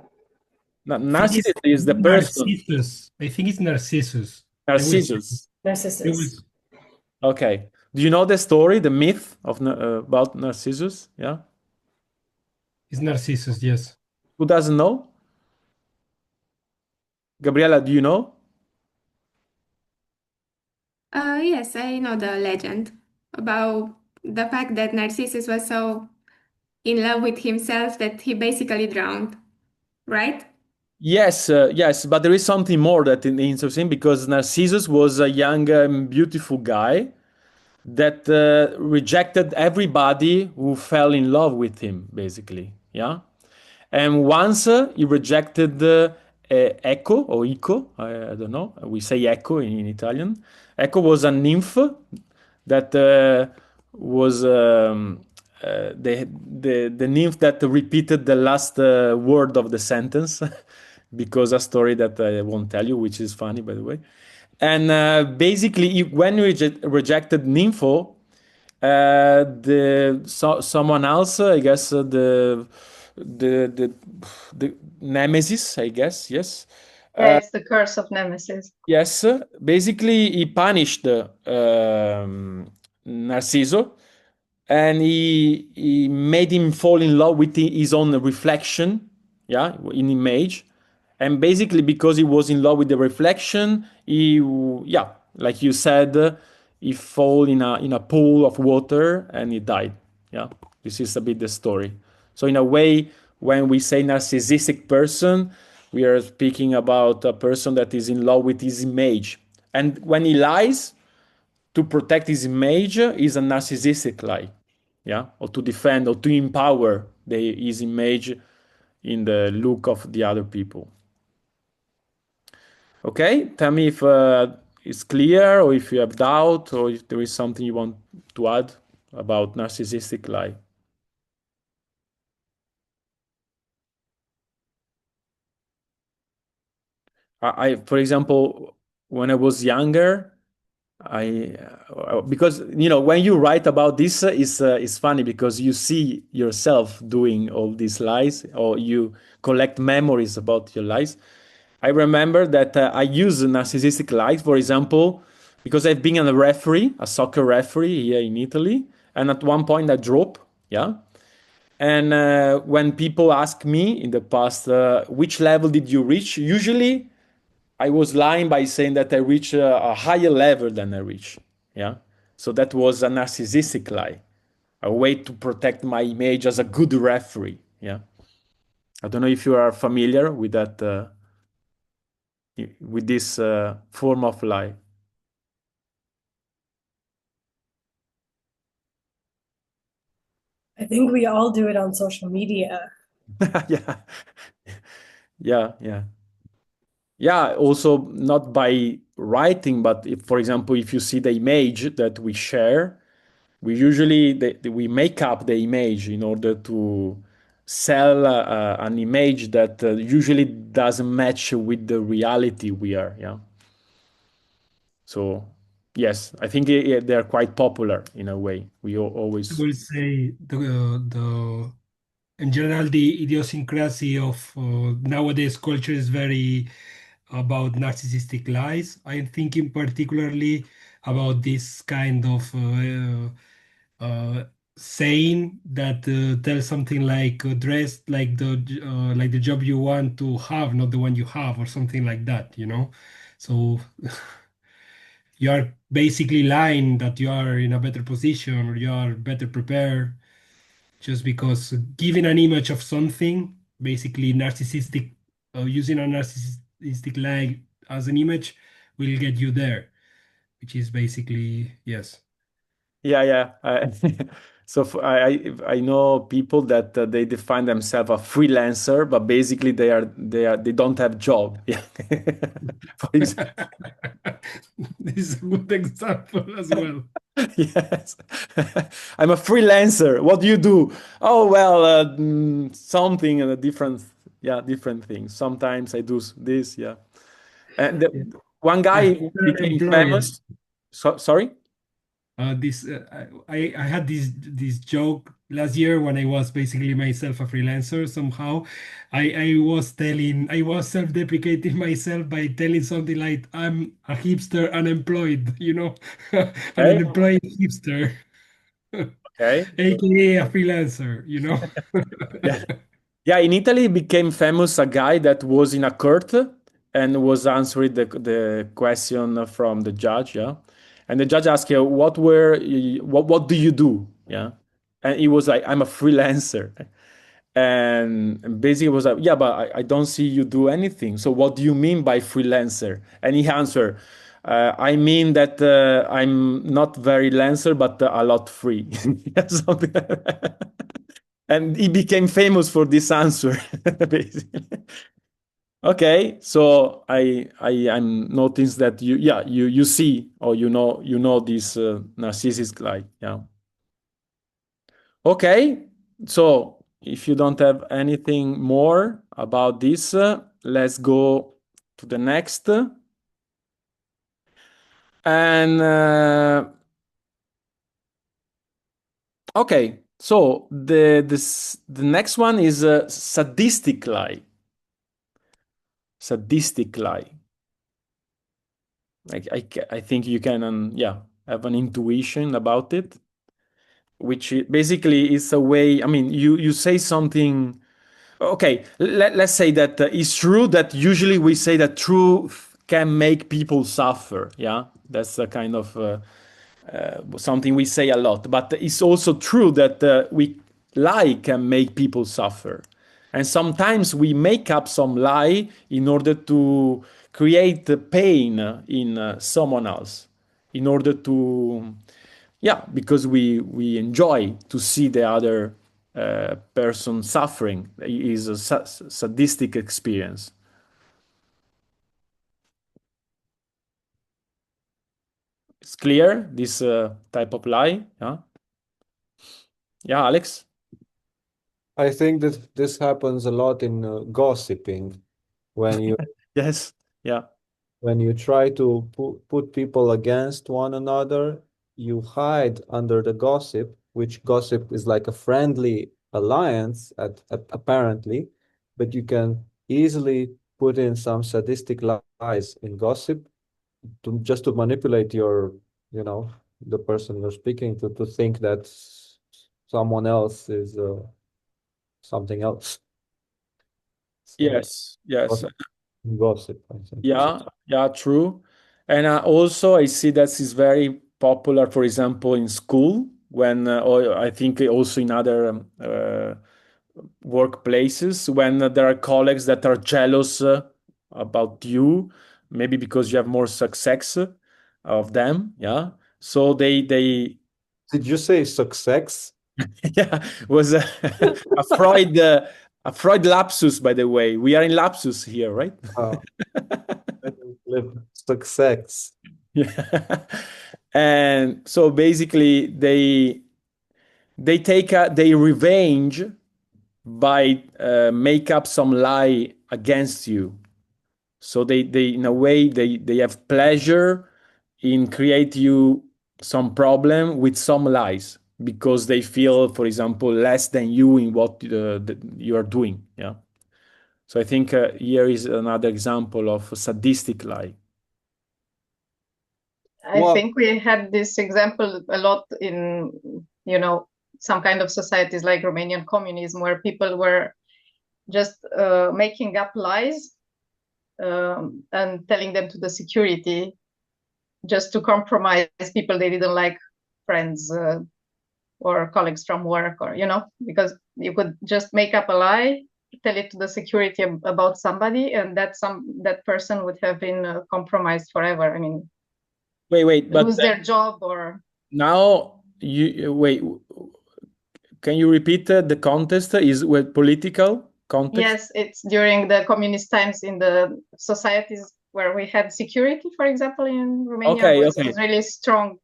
I think
Narcissus
it's
is the person.
Narcissus. I think it's Narcissus.
Narcissus.
I
Narcissist.
was
Okay. Do you know the story, the myth of about Narcissus? Yeah.
it's Narcissus, yes.
Who doesn't know? Gabriela, do you know?
Yes, I know the legend about the fact that Narcissus was so in love with himself that he basically drowned, right?
Yes, yes, but there is something more that is interesting because Narcissus was a young, beautiful guy that rejected everybody who fell in love with him, basically. Yeah. And once he rejected Echo or Ico, I don't know, we say Echo in Italian. Echo was a nymph that was the nymph that repeated the last word of the sentence because a story that I won't tell you, which is funny, by the way. And basically, when he rejected Nympho, someone else, I guess, the the the Nemesis, I guess, yes,
Yeah, it's the curse of Nemesis.
yes. Basically, he punished Narciso, and he made him fall in love with his own reflection, yeah, in image, and basically because he was in love with the reflection, yeah, like you said, he fall in a pool of water and he died. Yeah, this is a bit the story. So in a way, when we say narcissistic person, we are speaking about a person that is in love with his image, and when he lies to protect his image is a narcissistic lie, yeah, or to defend or to empower his image in the look of the other people. Okay, tell me if it's clear or if you have doubt or if there is something you want to add about narcissistic lie. For example, when I was younger, because when you write about this, it's funny because you see yourself doing all these lies or you collect memories about your lies. I remember that I use narcissistic lies, for example, because I've been a referee, a soccer referee here in Italy, and at one point I dropped, yeah. And when people ask me in the past, which level did you reach? Usually I was lying by saying that I reached a higher level than I reached. Yeah. So that was a narcissistic lie, a way to protect my image as a good referee. Yeah. I don't know if you are familiar with that, with this form of lie.
I think we all do it on social media.
Yeah. Yeah. Yeah. Yeah, also not by writing, but if, for example, if you see the image that we share, we usually we make up the image in order to sell an image that usually doesn't match with the reality we are. Yeah. So yes, I think they're quite popular in a way. We
I
always.
will say the in general the idiosyncrasy of nowadays culture is very about narcissistic lies. I'm thinking particularly about this kind of saying that tells something like dress like the job you want to have, not the one you have, or something like that. So you are basically lying that you are in a better position or you are better prepared just because giving an image of something, basically narcissistic, using a narcissistic lie as an image will get you there, which is basically, yes.
Yeah, yeah. So I know people that they define themselves a freelancer, but basically they don't have job. Yeah. For example.
This is a good example as well.
Yes. I'm a freelancer. What do you do? Oh, well, something different things. Sometimes I do this, yeah. And one guy who became
Employed.
famous. Sorry?
I had this joke last year when I was basically myself a freelancer. Somehow, I was self-deprecating myself by telling something like I'm a hipster unemployed, an
Okay.
unemployed hipster,
Okay.
aka a freelancer,
Yeah. Yeah, in Italy became famous a guy that was in a court and was answering the question from the judge, yeah. And the judge asked him, what do you do? Yeah. And he was like, I'm a freelancer. And basically was like, yeah, but I don't see you do anything. So what do you mean by freelancer? And he answered, I mean that I'm not very lancer, but a lot free. Something like that. And he became famous for this answer, basically. Okay, so I'm noticing that you see or you know this narcissist like, yeah. Okay, so if you don't have anything more about this, let's go to the next. And okay, so the next one is sadistic lie. Sadistic lie. I think you can have an intuition about it, which basically is a way. I mean, you say something. Okay, let's say that it's true that usually we say that truth can make people suffer. Yeah, that's a kind of something we say a lot. But it's also true that we lie can make people suffer. And sometimes we make up some lie in order to create pain in someone else, in order to, yeah, because we enjoy to see the other person suffering. It is a sadistic experience. It's clear, this type of lie, yeah? Yeah, Alex?
I think that this happens a lot in gossiping when you
Yes, yeah.
when you try to put people against one another, you hide under the gossip, which gossip is like a friendly alliance apparently, but you can easily put in some sadistic lies in gossip just to manipulate you know, the person you're speaking to think that someone else is something else. So
Yes, yes.
gossip, I think.
Yeah, true. And also, I see that is very popular, for example, in school, when, or I think also in other workplaces, when there are colleagues that are jealous about you, maybe because you have more success of them. Yeah. So they
Did you say success?
yeah, was a Freud lapsus, by the way. We are in lapsus here, right?
Success.
Yeah. And so basically they revenge by make up some lie against you. So they in a way they have pleasure in create you some problem with some lies because they feel, for example, less than you in what you are doing. Yeah. So I think here is another example of a sadistic lie.
I think we had this example a lot in, some kind of societies like Romanian communism, where people were just making up lies and telling them to the security just to compromise people they didn't like, friends or colleagues from work, or, because you could just make up a lie, tell it to the security about somebody, and that person would have been compromised forever. I mean,
wait, but
lose their job or
now you wait. can you repeat the context? Is with political context?
Yes, it's during the communist times in the societies where we had security, for example, in Romania
Okay,
was
okay.
really strong.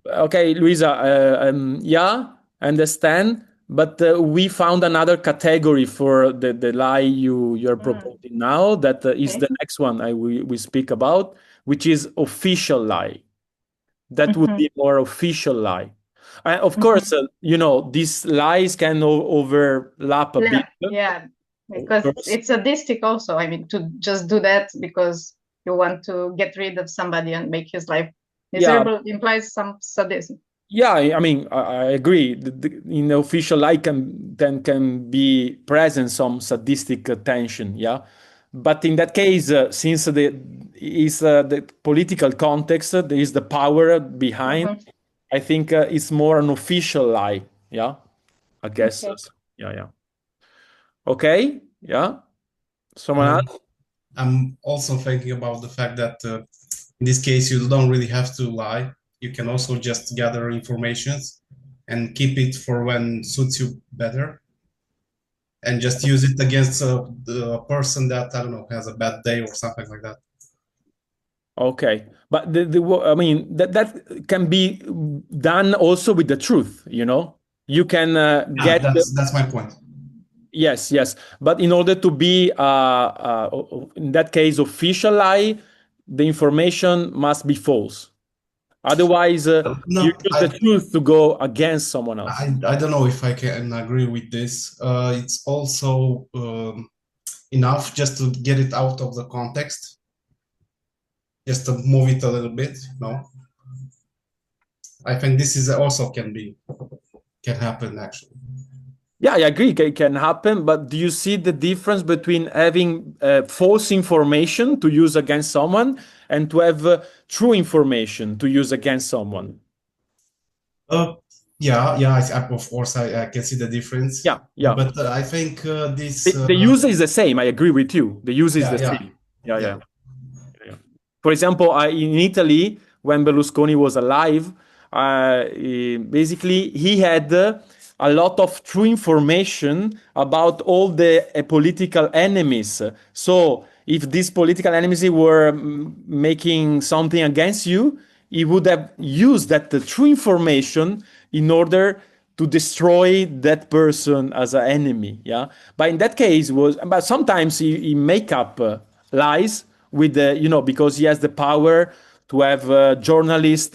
Okay, Luisa, yeah, I understand, but we found another category for the lie you're proposing now that is
Okay.
the next one we speak about, which is official lie. That would be more official lie. Of course, these lies can overlap a bit.
Yeah,
Of
because
course.
it's sadistic also. I mean, to just do that because you want to get rid of somebody and make his life
Yeah,
miserable implies some sadism.
yeah, I mean, I agree. In the official lie can be present some sadistic tension, yeah. But in that case, since the political context, there is the power behind. I think it's more an official lie, yeah. I guess,
Okay.
yeah, yeah. Okay, yeah. Someone else?
I'm also thinking about the fact that in this case, you don't really have to lie. You can also just gather informations and keep it for when suits you better, and just use it against the person that, I don't know, has a bad day or something like that.
Okay, but I mean that can be done also with the truth. You can
Yeah,
get
that's my point.
yes, yes, but in order to be in that case official lie, the information must be false. Otherwise, you
No,
use the truth to go against someone else.
I don't know if I can agree with this. It's also enough just to get it out of the context, just to move it a little bit. I think this is also can happen actually.
Yeah, I agree. It can happen, but do you see the difference between having false information to use against someone and to have true information to use against someone?
Yeah. Of course, I can see the difference.
Yeah, yeah.
But I think this.
The use is the same. I agree with you. The use is the same. Yeah, yeah. For example, in Italy, when Berlusconi was alive, basically he had a lot of true information about all the political enemies. So if these political enemies were making something against you, he would have used that true information in order to destroy that person as an enemy. Yeah, but in that case but sometimes he make up lies with because he has the power to have journalists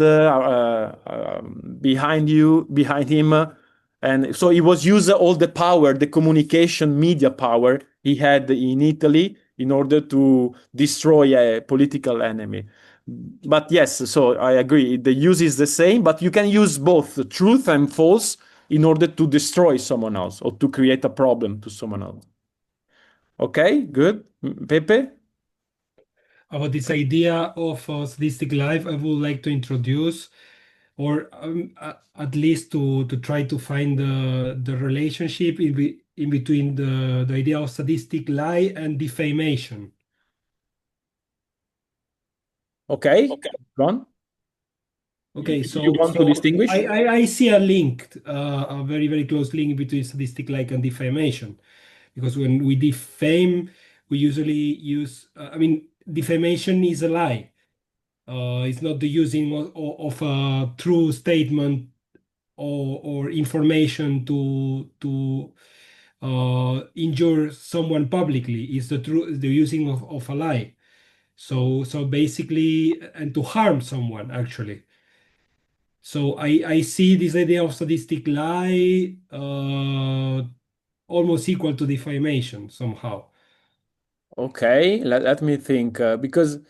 behind him, and so he was using all the power, the communication media power he had in Italy in order to destroy a political enemy. But yes, so I agree. The use is the same, but you can use both the truth and false in order to destroy someone else or to create a problem to someone else. Okay, good. Pepe?
About this idea of sadistic life, I would like to introduce, or at least to try to find the relationship in between the idea of sadistic lie and defamation.
Okay, go on.
Okay, so
you want to distinguish?
I see a link, a very, very close link between sadistic lie and defamation, because when we defame, we usually use, defamation is a lie. It's not the using of a true statement or information to injure someone publicly. It's the using of a lie. So basically, and to harm someone actually. So I see this idea of sadistic lie almost equal to defamation somehow.
Okay, let me think. Because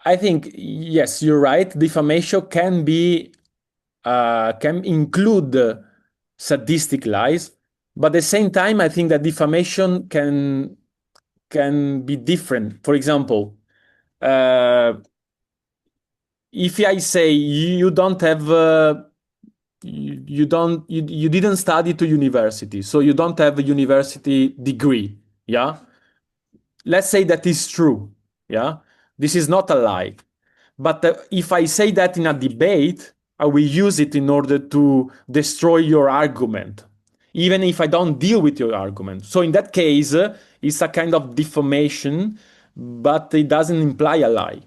I think, yes, you're right. Defamation can include sadistic lies, but at the same time, I think that defamation can be different. For example, if I say you don't have you didn't study to university, so you don't have a university degree, yeah? Let's say that is true, yeah? This is not a lie. But if I say that in a debate, I will use it in order to destroy your argument, even if I don't deal with your argument. So in that case, it's a kind of defamation, but it doesn't imply a lie.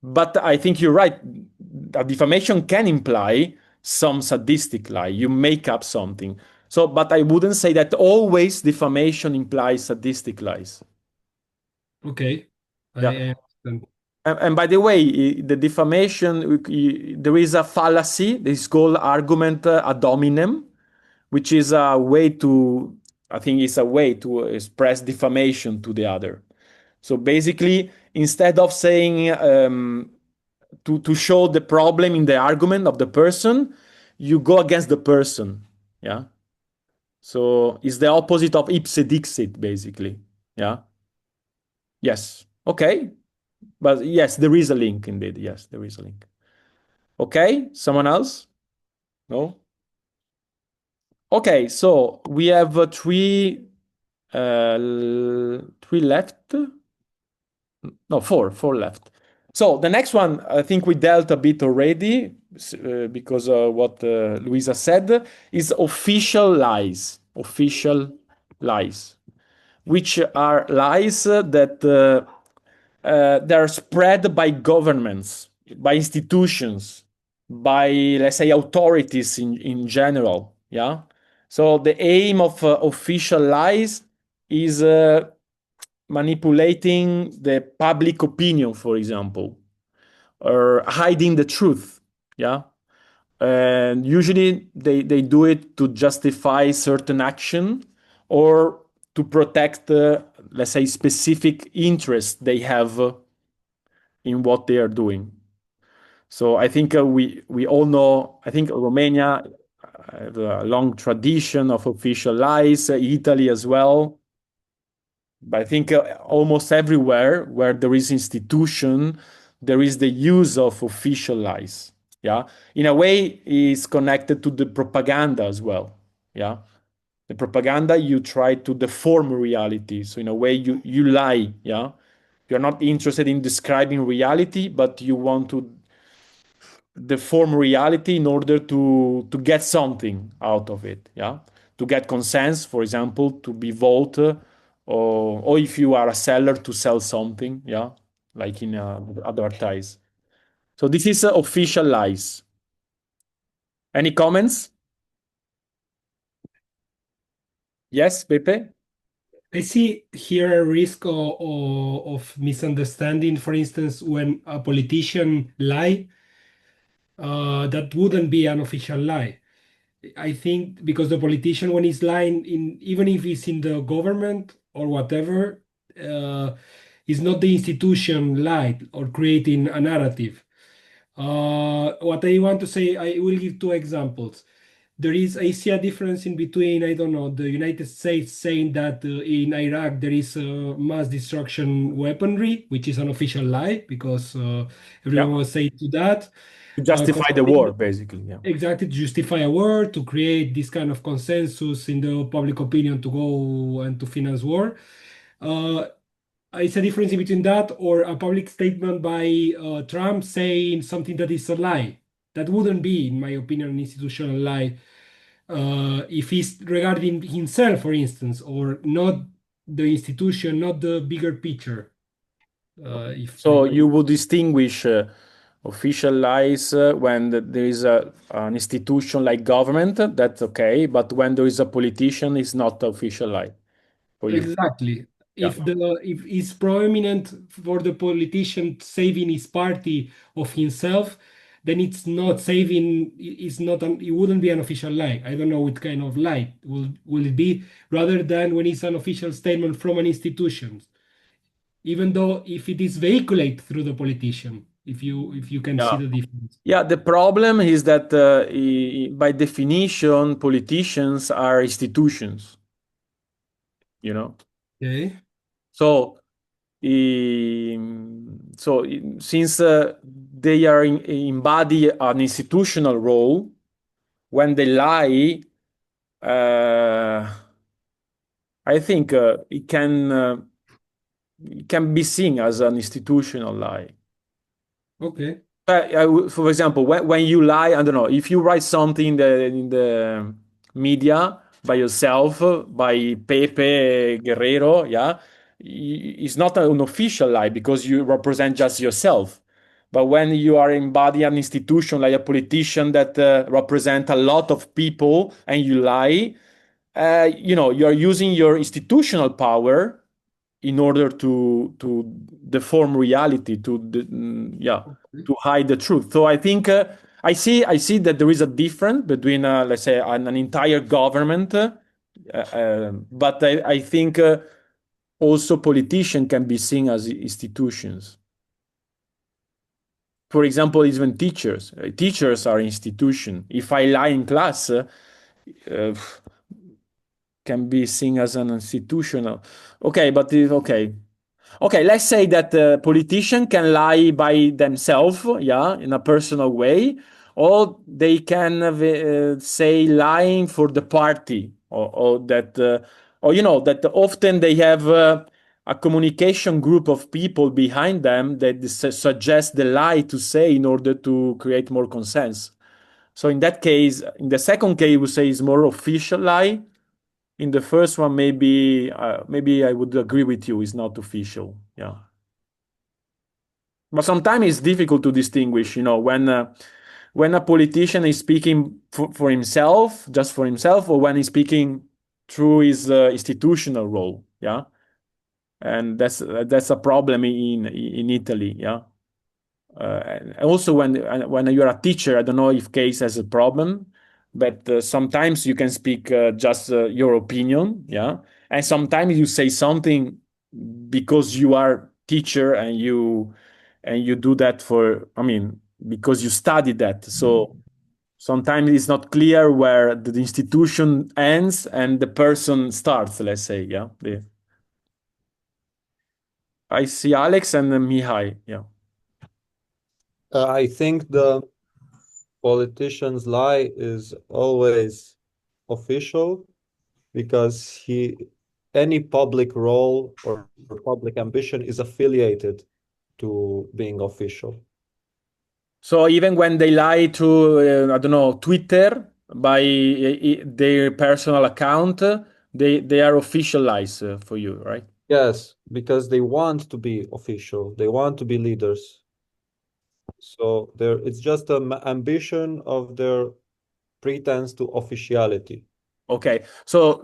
But I think you're right. A defamation can imply some sadistic lie. You make up something. So, but I wouldn't say that always defamation implies sadistic lies.
Okay, I
Yeah.
understand.
And by the way, the defamation, there is a fallacy. This is called argument ad hominem, which is a way to, I think it's a way to express defamation to the other. So basically, instead of saying to show the problem in the argument of the person, you go against the person. Yeah. So it's the opposite of ipse dixit, basically. Yeah. Yes. Okay. But yes, there is a link indeed. Yes, there is a link. Okay. Someone else? No? Okay. So we have three left. No, four left. So the next one, I think we dealt a bit already because what Luisa said is official lies. Official lies, which are lies that they're spread by governments, by institutions, by, let's say, authorities in general. Yeah. So the aim of official lies is manipulating the public opinion, for example, or hiding the truth. Yeah. And usually they do it to justify certain action or to protect, let's say, specific interests they have in what they are doing. So I think we all know, I think Romania have a long tradition of official lies, Italy as well. But I think almost everywhere where there is institution, there is the use of official lies. Yeah, in a way, is connected to the propaganda as well. Yeah, the propaganda, you try to deform reality. So in a way, you lie. Yeah, you're not interested in describing reality, but you want to deform reality in order to get something out of it. Yeah, to get consents, for example, to be voted, or if you are a seller, to sell something. Yeah, like in advertise. So this is official lies. Any comments? Yes, Pepe?
I see here a risk of misunderstanding. For instance, when a politician lie, that wouldn't be an official lie. I think because the politician, when he's lying, in even if he's in the government or whatever, is not the institution lie or creating a narrative. What I want to say, I will give two examples. I see a difference in between, I don't know, the United States saying that in Iraq there is mass destruction weaponry, which is an official lie because everyone
Yeah.
was saying to that.
To justify the war, basically. Yeah.
Exactly, to justify a war, to create this kind of consensus in the public opinion to go and to finance war. It's a difference in between that or a public statement by Trump saying something that is a lie. That wouldn't be, in my opinion, an institutional lie if he's regarding himself, for instance, or not the institution, not the bigger picture.
So you would distinguish official lies when there is an institution like government, that's okay, but when there is a politician, it's not official lie for you.
Exactly.
Yeah.
If it's prominent for the politician saving his party of himself, then it's not saving. It wouldn't be an official lie. I don't know what kind of lie will it be, rather than when it's an official statement from an institution. Even though if it is vehiculated through the politician, if you can see
Yeah.
the difference.
Yeah, the problem is that by definition, politicians are institutions, you know.
Okay.
So, since they are embody an institutional role, when they lie, I think it can be seen as an institutional lie.
Okay.
For example, when you lie, I don't know, if you write something in the media by yourself, by Pepe Guerrero, yeah, it's not an official lie because you represent just yourself. But when you are embodying an institution like a politician that represent a lot of people and you lie, you're using your institutional power in order to deform reality, to hide the truth. So I think I see that there is a difference between let's say an entire government, but I think also politicians can be seen as institutions. For example, even teachers. Teachers are institution. If I lie in class, can be seen as an institutional. Okay, but okay. Okay, let's say that a politician can lie by themselves, yeah, in a personal way, or they can say lying for the party, or that, that often they have a communication group of people behind them that suggest the lie to say in order to create more consensus. So in that case, in the second case, we say is more official lie. In the first one, maybe I would agree with you. It's not official. Yeah, but sometimes it's difficult to distinguish. When a politician is speaking for himself, just for himself, or when he's speaking through his institutional role. Yeah, and that's a problem in Italy. Yeah. And also, when you're a teacher, I don't know if case has a problem, but sometimes you can speak just your opinion, yeah, and sometimes you say something because you are teacher and you do that I mean, because you studied that. So sometimes it's not clear where the institution ends and the person starts. Let's say, yeah. I see Alex and Mihai, yeah.
I think the politician's lie is always official because any public role or public ambition is affiliated to being official.
So even when they lie to, I don't know, Twitter by their personal account, they are official lies for you, right?
Yes, because they want to be official. They want to be leaders. So it's just an ambition of their pretense to officiality.
Okay, so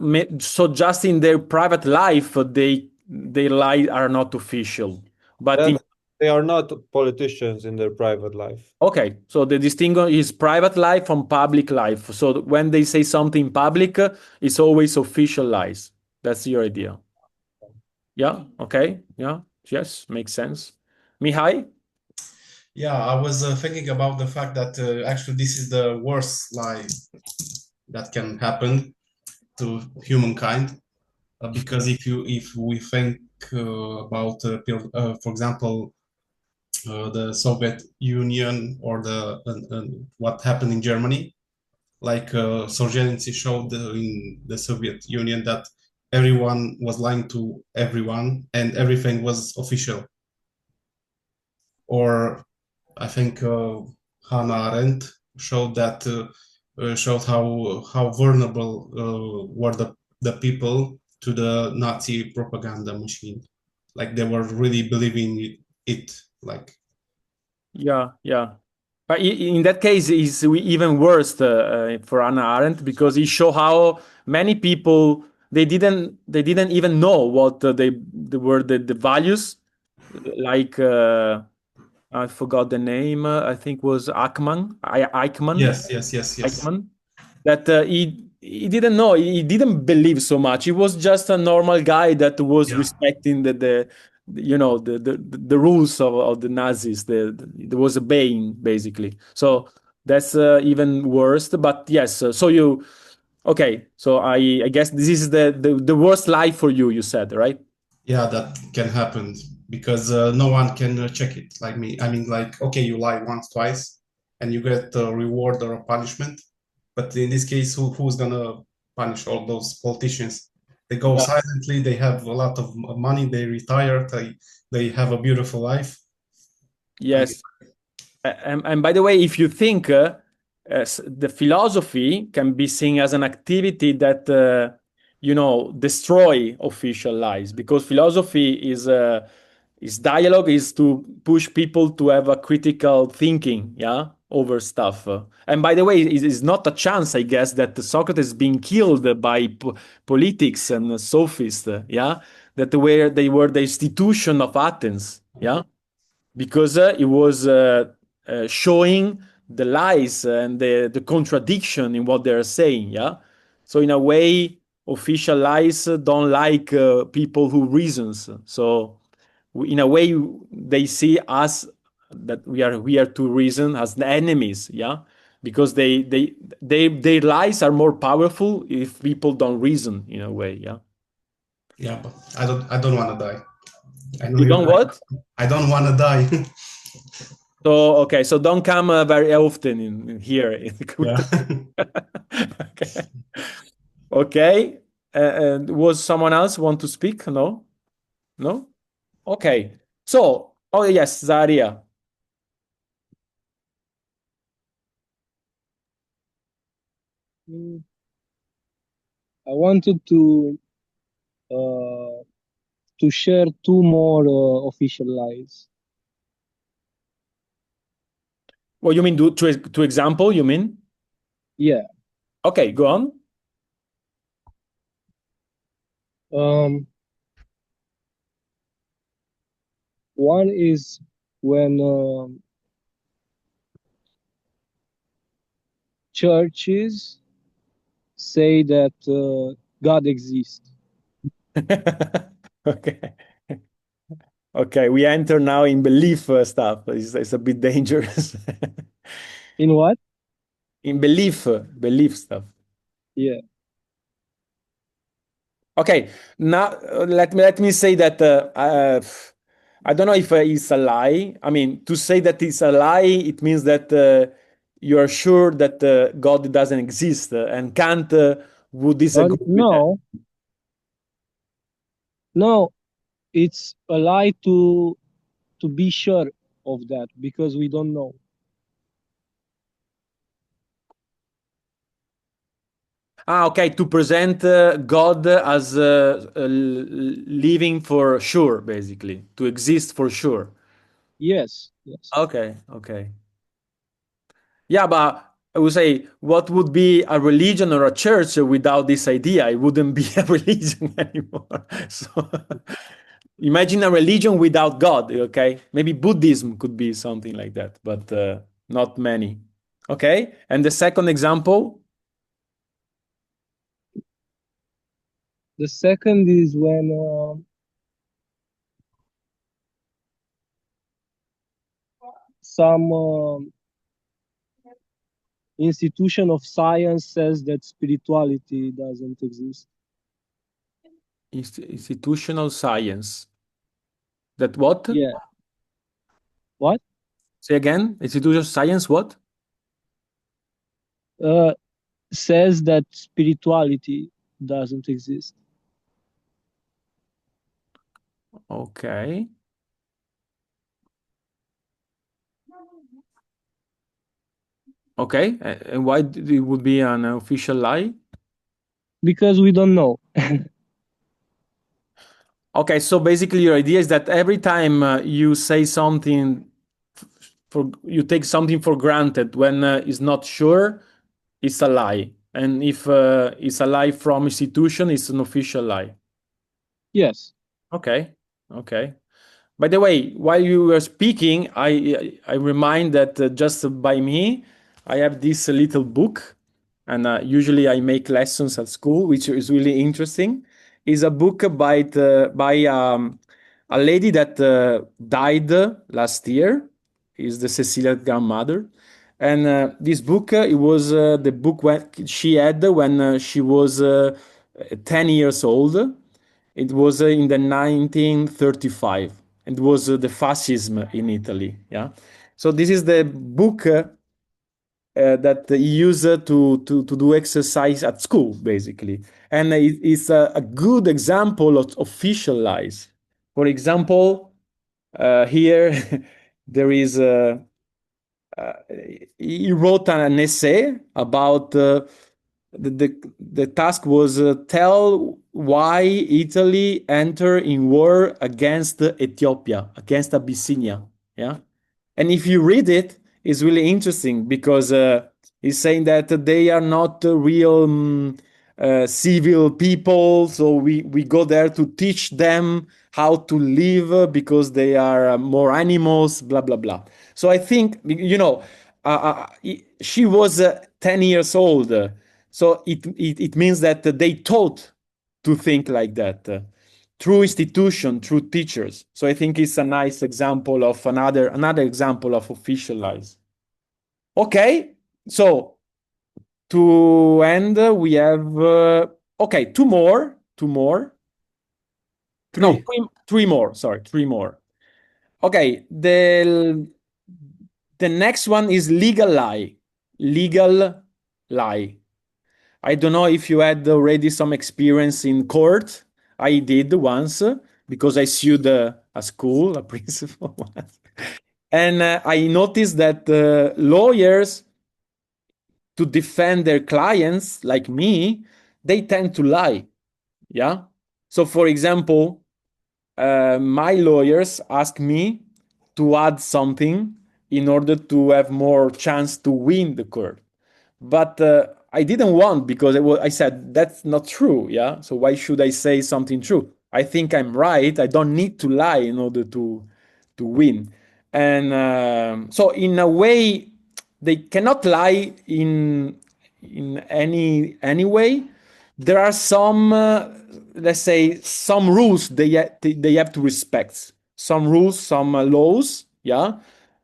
just in their private life, they lie are not official, but
they are not politicians in their private life.
Okay, so the distinction is private life from public life. So when they say something public, it's always official lies. That's your idea. Yeah, okay, yeah, yes, makes sense. Mihai?
Yeah, I was thinking about the fact that actually this is the worst lie that can happen to humankind, because if we think about, for example, the Soviet Union or what happened in Germany, like Solzhenitsyn showed in the Soviet Union that everyone was lying to everyone and everything was official. Or I think Hannah Arendt showed that showed how vulnerable were the people to the Nazi propaganda machine. Like they were really believing it. Like,
yeah. But in that case, it's even worse for Hannah Arendt because it show how many people they didn't even know what they were the values, like I forgot the name. I think was Eichmann.
yes.
Eichmann. That he didn't know. He didn't believe so much. He was just a normal guy that was respecting the rules of the Nazis. There was obeying basically. So that's even worse. But yes, okay. So I guess this is the worst lie for you. You said, right?
Yeah, that can happen because no one can check it like me. I mean, like, okay, you lie once, twice, and you get a reward or a punishment. But in this case, who's gonna punish all those politicians? They go silently. They have a lot of money. They retire. They have a beautiful life.
Yes. And by the way, if you think the philosophy can be seen as an activity that destroy official lies, because philosophy is dialogue, is to push people to have a critical thinking, yeah, over stuff. And by the way, it is not a chance, I guess, that Socrates is being killed by politics and sophists, yeah, they were the institution of Athens, yeah, because it was showing the lies and the contradiction in what they're saying. Yeah. So in a way, official lies don't like people who reasons. So in a way, they see us that we are here to reason as the enemies. Yeah. Because their lies are more powerful if people don't reason in a way. Yeah.
Yeah, but I don't want to die.
You don't what?
I don't want to die.
So okay, so don't come very often in here.
Yeah.
Okay. Okay. And was someone else want to speak? No? No? Okay. So, oh yes, Zaria.
I wanted to share two more official lies.
Well, you mean to example, you mean?
Yeah.
Okay, go on.
One is when churches say that God exists.
Okay. Okay, we enter now in belief stuff. It's a bit dangerous.
In what?
In belief stuff.
Yeah.
Okay, now let me say that I don't know if it's a lie. I mean, to say that it's a lie, it means that you are sure that God doesn't exist, and Kant would disagree with that.
No, it's a lie to be sure of that because we don't know.
Ah, okay, to present God as living for sure, basically, to exist for sure.
Yes.
Okay, okay. Yeah, but I would say, what would be a religion or a church without this idea? It wouldn't be a religion anymore. So imagine a religion without God, okay? Maybe Buddhism could be something like that, but not many. Okay? And the second example?
The second is when some institution of science says that spirituality doesn't exist.
Institutional science. That what?
Yeah. What?
Say again? Institutional science, what?
Says that spirituality doesn't exist.
Okay. Okay. And why it would be an official lie?
Because we don't know.
Okay, so basically your idea is that every time you say something you take something for granted when it's not sure, it's a lie. And if it's a lie from institution, it's an official lie.
Yes.
Okay. Okay. By the way, while you were speaking, I remind that just by me, I have this little book, and usually I make lessons at school, which is really interesting. Is a book by a lady that died last year. Is the Cecilia grandmother, and this book it was the book when she had when she was 10 years old. It was in the 1935. It was the fascism in Italy. Yeah. So this is the book that he used to do exercise at school, basically. And it's a good example of official lies. For example, here there is he wrote an essay about the task was tell why Italy entered in war against Ethiopia, against Abyssinia. Yeah, and if you read it, it's really interesting because he's saying that they are not real civil people, so we go there to teach them how to live because they are more animals, blah blah blah. So I think she was 10 years old, so it means that they taught to think like that through institution, through teachers. So I think it's a nice example of another example of official lies. Okay, so to end, we have okay, two more. No, three more. Sorry, three more. Okay, the next one is legal lie. Legal lie. I don't know if you had already some experience in court. I did once because I sued a school, a principal once. And I noticed that lawyers, to defend their clients, like me, they tend to lie. Yeah. So, for example, my lawyers ask me to add something in order to have more chance to win the court. But I didn't want because I said that's not true. Yeah. So why should I say something true? I think I'm right. I don't need to lie in order to win. And so in a way, they cannot lie in any way. There are some, let's say, some rules they have to respect. Some rules, some laws. Yeah.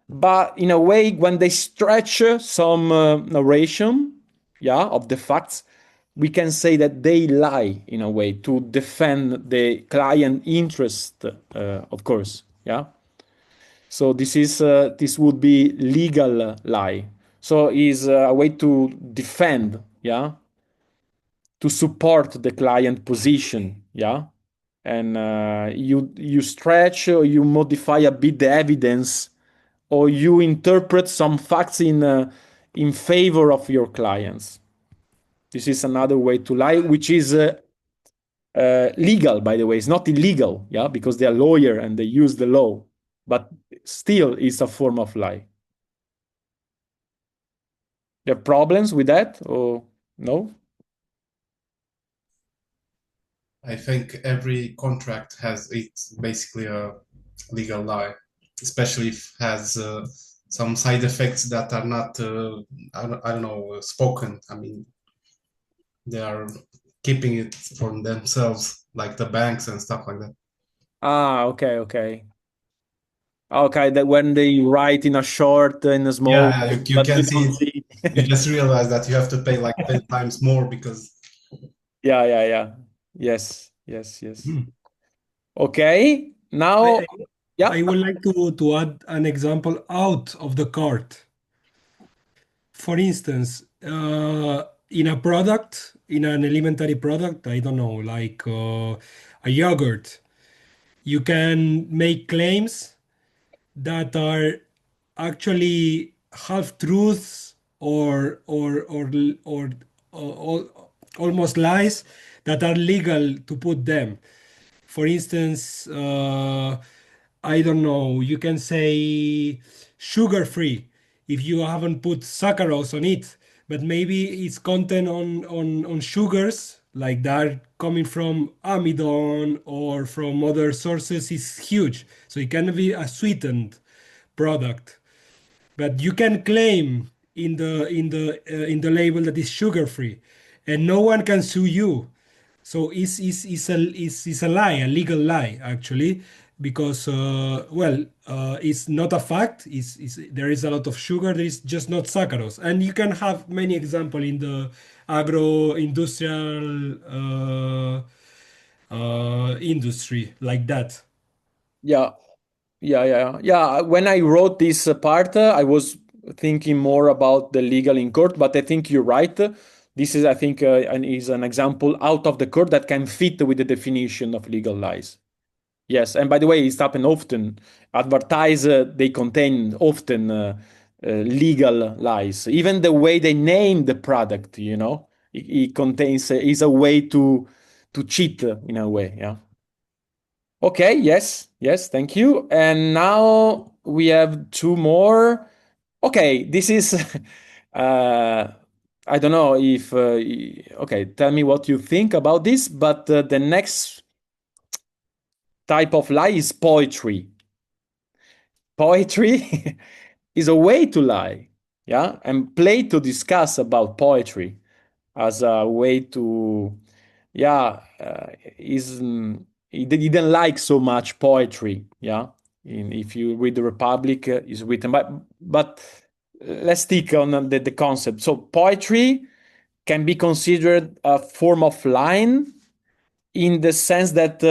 But in a way, when they stretch some narration, yeah, of the facts, we can say that they lie in a way to defend the client interest, of course, yeah. So this would be legal lie. So is a way to defend, yeah, to support the client position, yeah, and you stretch or you modify a bit the evidence or you interpret some facts in favor of your clients. This is another way to lie, which is legal, by the way. It's not illegal, yeah, because they are lawyer and they use the law, but still it's a form of lie. There are problems with that or no?
I think every contract has it's basically a legal lie, especially if it has some side effects that are not I don't know spoken. I mean, they are keeping it for themselves, like the banks and stuff like that.
Okay. Okay, that when they write in a short, in a small,
Yeah, you
but
can
you
see
don't
it.
see.
You just realize that you have to pay like 10 times more because
Yeah. Yes.
Hmm.
Okay, now,
I,
yeah.
I would like to add an example out of the cart. For instance, in a product, in an elementary product, I don't know, like a yogurt, you can make claims that are actually half truths or almost lies that are legal to put them. For instance, I don't know, you can say sugar free if you haven't put saccharose on it, but maybe its content on sugars like that coming from amidon or from other sources is huge. So it can be a sweetened product, but you can claim in the label that is sugar free, and no one can sue you. So it's a lie, a legal lie actually, because it's not a fact. There is a lot of sugar. There is just not saccharose, and you can have many examples in the agro-industrial industry like that.
Yeah. When I wrote this part, I was thinking more about the legal in court, but I think you're right. This is, I think, is an example out of the court that can fit with the definition of legal lies. Yes, and by the way, it's happened often. Advertise, they contain often legal lies. Even the way they name the product, it contains is a way to cheat in a way. Yeah. Okay. Yes. Yes. Thank you. And now we have two more. Okay. This is. I don't know if. Okay. Tell me what you think about this. But the next type of lie is poetry. Poetry is a way to lie, yeah, and Plato discuss about poetry as a way to, yeah, he didn't like so much poetry, yeah. If you read the Republic, is written, but let's stick on the concept. So poetry can be considered a form of line in the sense that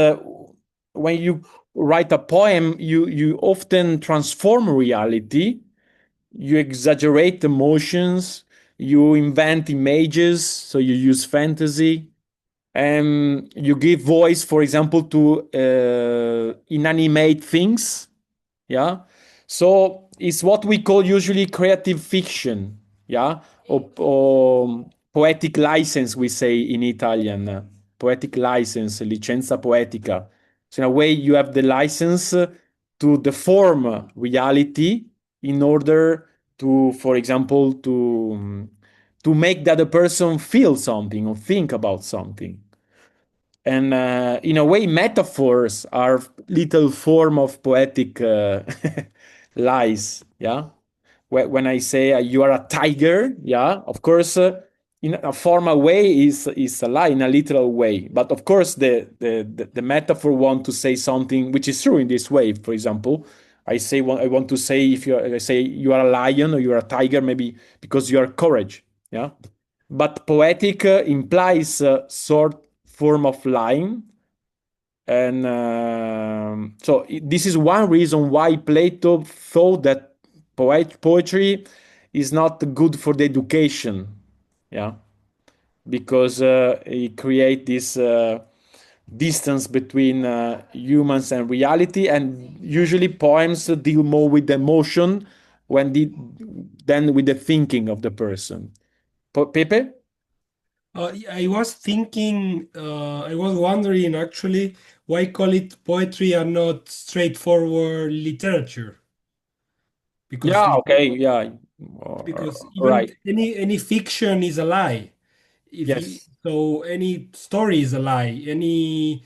when you write a poem, you often transform reality, you exaggerate emotions, you invent images, so you use fantasy, and you give voice, for example, to inanimate things. Yeah. So it's what we call usually creative fiction. Yeah. Or poetic license, we say in Italian. Poetic license, licenza poetica. So in a way, you have the license to deform reality in order to, for example, to make the other person feel something or think about something. And in a way, metaphors are little form of poetic lies. Yeah. When I say you are a tiger, yeah, of course, in a formal way is a lie in a literal way. But of course, the metaphor want to say something which is true in this way. For example, I want to say I say you are a lion or you are a tiger, maybe because you are courage. Yeah. But poetic implies a sort form of lying, and so this is one reason why Plato thought that poetry is not good for the education. Yeah, because it create this distance between humans and reality, and usually poems deal more with emotion than with the thinking of the person. Pepe?
I was thinking, I was wondering actually why call it poetry and not straightforward literature? Because
Yeah, okay, yeah.
even
Right.
any fiction is a lie.
Yes.
So any story is a lie. Any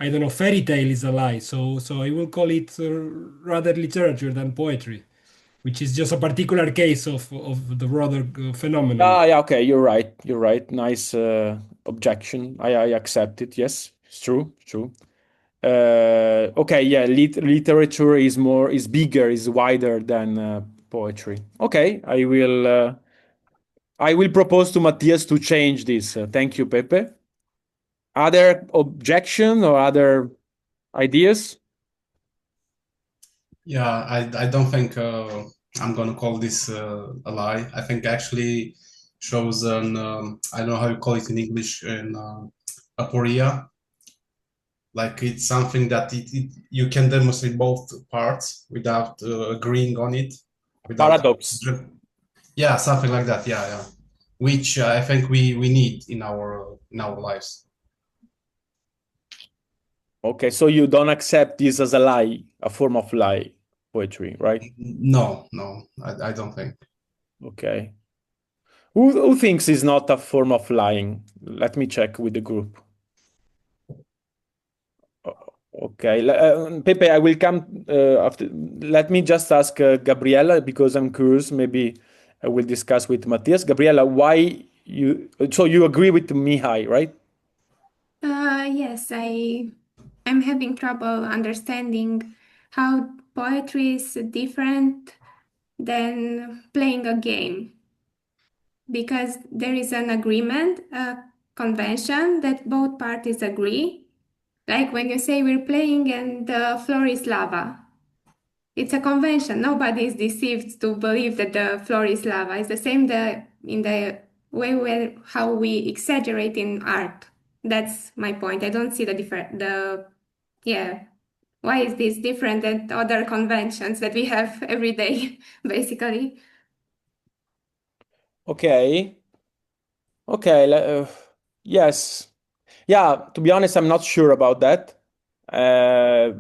I don't know, fairy tale is a lie. So I will call it rather literature than poetry, which is just a particular case of the broader phenomenon.
Yeah, okay, you're right. You're right. Nice objection. I accept it. Yes, it's true. True. Okay, yeah, literature is bigger, is wider than poetry. Okay, I will propose to Matthias to change this. Thank you, Pepe. Other objection or other ideas?
Yeah, I don't think I'm gonna call this a lie. I think actually shows an I don't know how you call it in English, in aporia. Like it's something that you can demonstrate both parts without agreeing on it, without
Paradox.
yeah, something like that. Yeah, yeah. Which I think we need in our lives.
Okay, so you don't accept this as a lie, a form of lie, poetry, right?
No, no, I don't think.
Okay. Who thinks is not a form of lying? Let me check with the group. Okay, Pepe, I will come after. Let me just ask Gabriella because I'm curious. Maybe I will discuss with Matthias. Gabriella, why you? So you agree with Mihai, right?
Yes, I'm having trouble understanding how poetry is different than playing a game because there is an agreement, a convention that both parties agree. Like when you say we're playing and the floor is lava. It's a convention. Nobody is deceived to believe that the floor is lava. It's the same in the way how we exaggerate in art. That's my point. I don't see the different the yeah. why is this different than other conventions that we have every day, basically?
Okay. Okay. Yes. Yeah. To be honest, I'm not sure about that. Uh,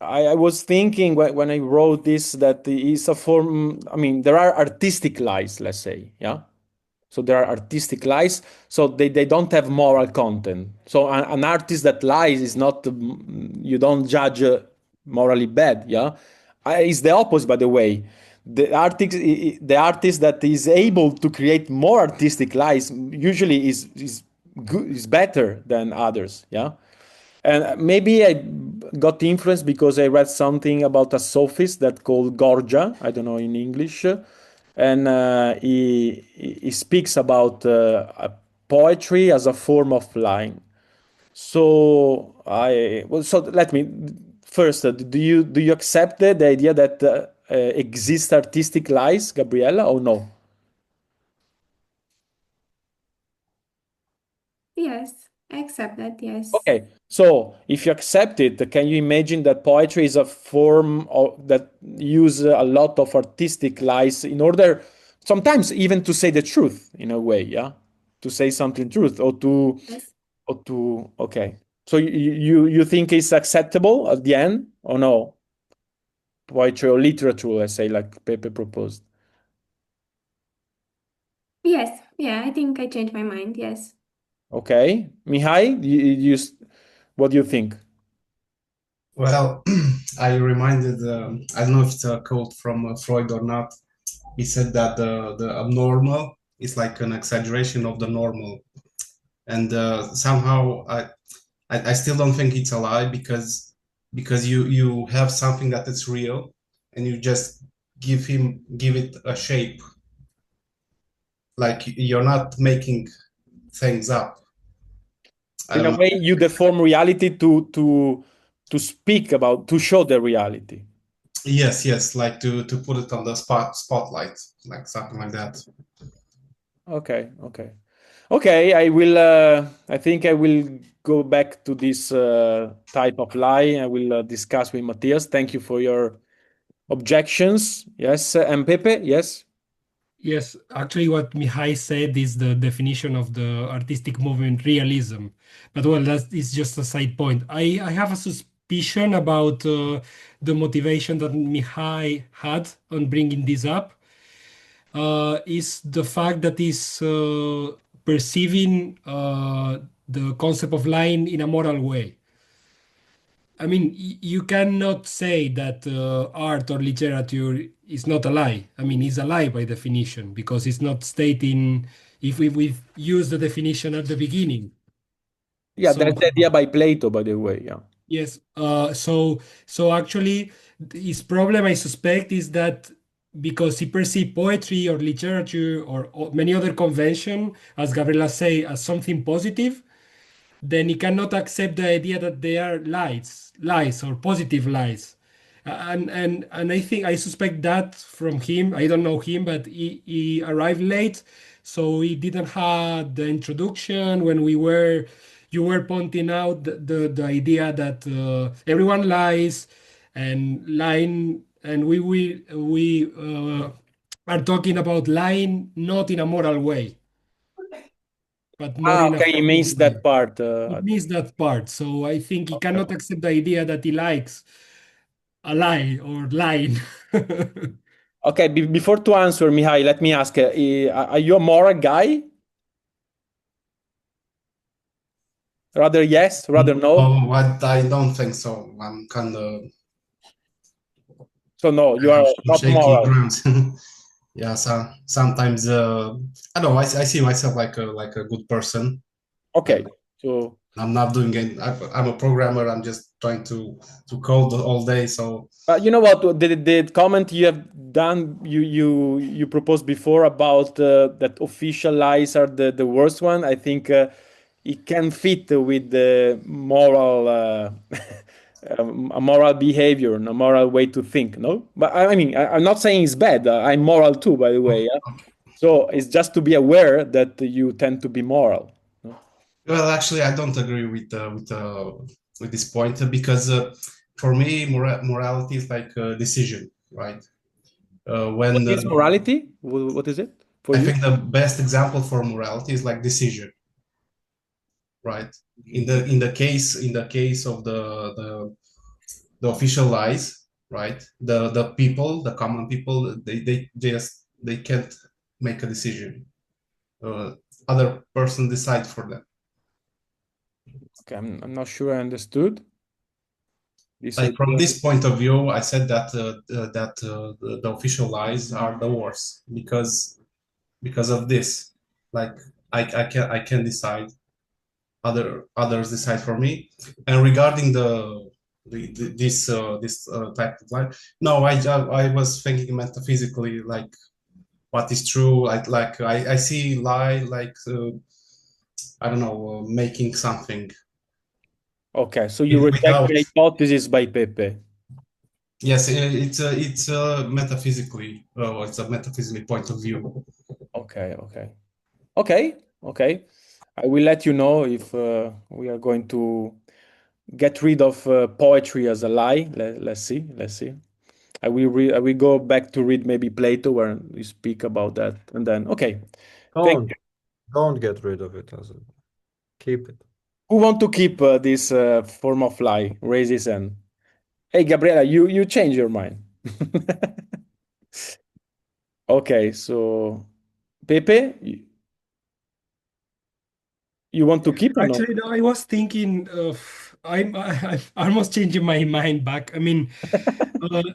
I was thinking when I wrote this that it's a form. I mean, there are artistic lies, let's say. Yeah. So there are artistic lies. So they don't have moral content. So an artist that lies is not. You don't judge morally bad. Yeah. It's the opposite, by the way. The artist that is able to create more artistic lies usually is good, is better than others. Yeah. And maybe I got influenced because I read something about a sophist that called Gorgia. I don't know in English, and he speaks about poetry as a form of lying. So let me first. Do you accept the idea that exist artistic lies, Gabriella, or no?
Yes, I accept that, yes.
Okay, so if you accept it, can you imagine that poetry is a form that use a lot of artistic lies in order, sometimes even to say the truth in a way, yeah, to say something truth
Yes.
okay. So you think it's acceptable at the end or no? Poetry or literature, let's say, like Pepe proposed.
Yes, yeah, I think I changed my mind, yes.
Okay, Mihai, what do you think?
Well, I reminded, I don't know if it's a quote from Freud or not. He said that the abnormal is like an exaggeration of the normal. And somehow I still don't think it's a lie because you have something that is real and you just give it a shape. Like you're not making things up. I
In a
don't
way, you deform reality to speak about, to show the reality.
Yes, like to put it on the spotlight, like something like that.
Okay. I think I will go back to this type of lie. I will discuss with Matthias. Thank you for your objections. Yes, and Pepe. Yes.
Yes, actually, what Mihai said is the definition of the artistic movement realism. But well, that is just a side point. I have a suspicion about the motivation that Mihai had on bringing this up. Is the fact that he's perceiving the concept of lying in a moral way. I mean, you cannot say that art or literature is not a lie. I mean, it's a lie by definition because it's not stating, if we use the definition at the beginning.
Yeah,
So
that's the idea by Plato, by the way. Yeah.
yes, so actually, his problem, I suspect, is that because he perceives poetry or literature or many other convention, as Gabriela say, as something positive, then he cannot accept the idea that they are lies or positive lies. And I suspect that from him. I don't know him, but he arrived late, so he didn't have the introduction when you were pointing out the idea that everyone lies and lying, and we are talking about lying not in a moral way, but more in a
Okay, you
form of
missed
lie.
that part.
It means that part. So I think he
Okay.
cannot accept the idea that he likes a lie or lying.
Okay, before to answer, Mihai, let me ask: are you a moral guy? Rather yes, rather no.
Oh, I don't think so. I'm kind of
So no, you are not
shaky
moral.
ground. Yeah, so sometimes I don't know. I see myself like a good person.
Okay, so
I'm not doing it. I'm a programmer. I'm just trying to code all day. So
you know what? The comment you have done, you proposed before about that official lies are the worst one. I think it can fit with the moral, a moral behavior, and a moral way to think. No, but I mean, I'm not saying it's bad. I'm moral too, by the way. Yeah? So it's just to be aware that you tend to be moral. No?
well, actually, I don't agree with this point because for me, morality is like a decision, right?
What is morality? What is it for
I
you?
think the best example for morality is like decision, right? In the case of the official lies, right? The people, the common people, they can't make a decision. Other person decide for them.
Okay, I'm not sure I understood. This
Like from
idea.
this point of view, I said that the official lies are the worst because of this. Like I can decide, others decide for me. And regarding this type of lie, no, I was thinking metaphysically, like what is true. Like I see lie like I don't know, making something
Okay, so you reject
without.
the hypothesis by Pepe.
Yes, it's metaphysically. It's a metaphysically point of view.
Okay, okay. Okay, okay. I will let you know if we are going to get rid of poetry as a lie. Let's see. Let's see. I will go back to read maybe Plato where we speak about that, and then okay. Thank
Don't
you.
don't get rid of it, keep it.
Who want to keep this form of lie? Raise his hand. Hey, Gabriela, you change your mind. Okay, so Pepe, you want to keep or no?
Actually, no, I was thinking of I'm almost changing my mind back. I mean,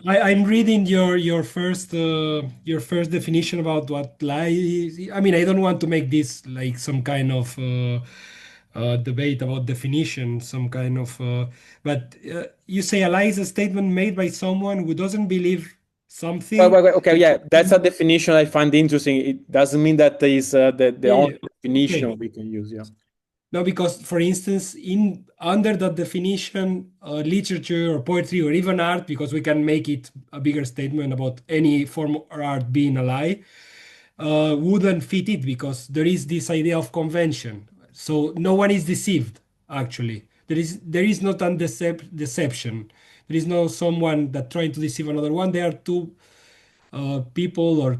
I'm reading your first definition about what lie is. I mean, I don't want to make this like some kind of debate about definition, some kind of. But you say a lie is a statement made by someone who doesn't believe something.
Okay, yeah, that's a definition I find interesting. It doesn't mean that is the
Yeah,
only
yeah.
definition
Okay.
we can use. Yeah.
No, because for instance, in under that definition, literature or poetry or even art, because we can make it a bigger statement about any form of art being a lie, wouldn't fit it because there is this idea of convention. So no one is deceived, actually. There is not a deception. There is no someone that trying to deceive another one. There are two people or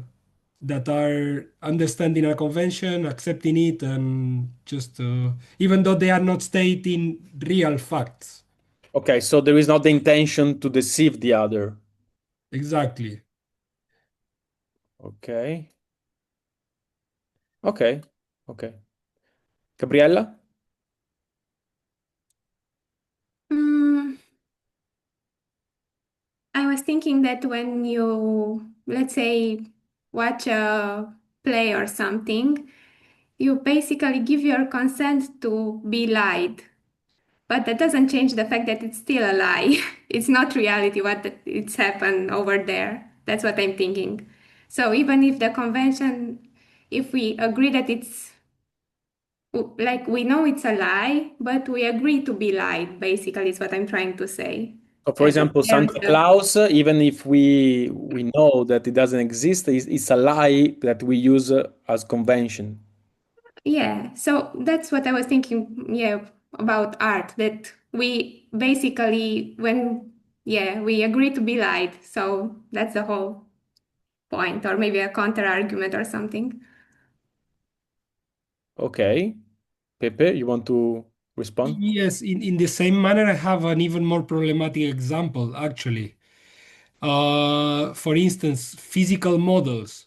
that are understanding a convention, accepting it, and just even though they are not stating real facts.
Okay, so there is not the intention to deceive the other.
Exactly.
Okay. Okay. Okay. Gabriella?
Mm, I was thinking that when you, let's say, watch a play or something, you basically give your consent to be lied. But that doesn't change the fact that it's still a lie. It's not reality it's happened over there. That's what I'm thinking. So even if the convention, if we agree that it's like we know it's a lie, but we agree to be lied, basically is what I'm trying to say.
So for
That
example,
there's
Santa
a,
Claus, even if we know that it doesn't exist, it's a lie that we use as convention.
yeah, so that's what I was thinking, yeah, about art, that we basically when yeah, we agree to be lied. So that's the whole point, or maybe a counter argument or something.
Okay. Pepe, you want to respond?
Yes, in the same manner, I have an even more problematic example, actually. For instance, physical models.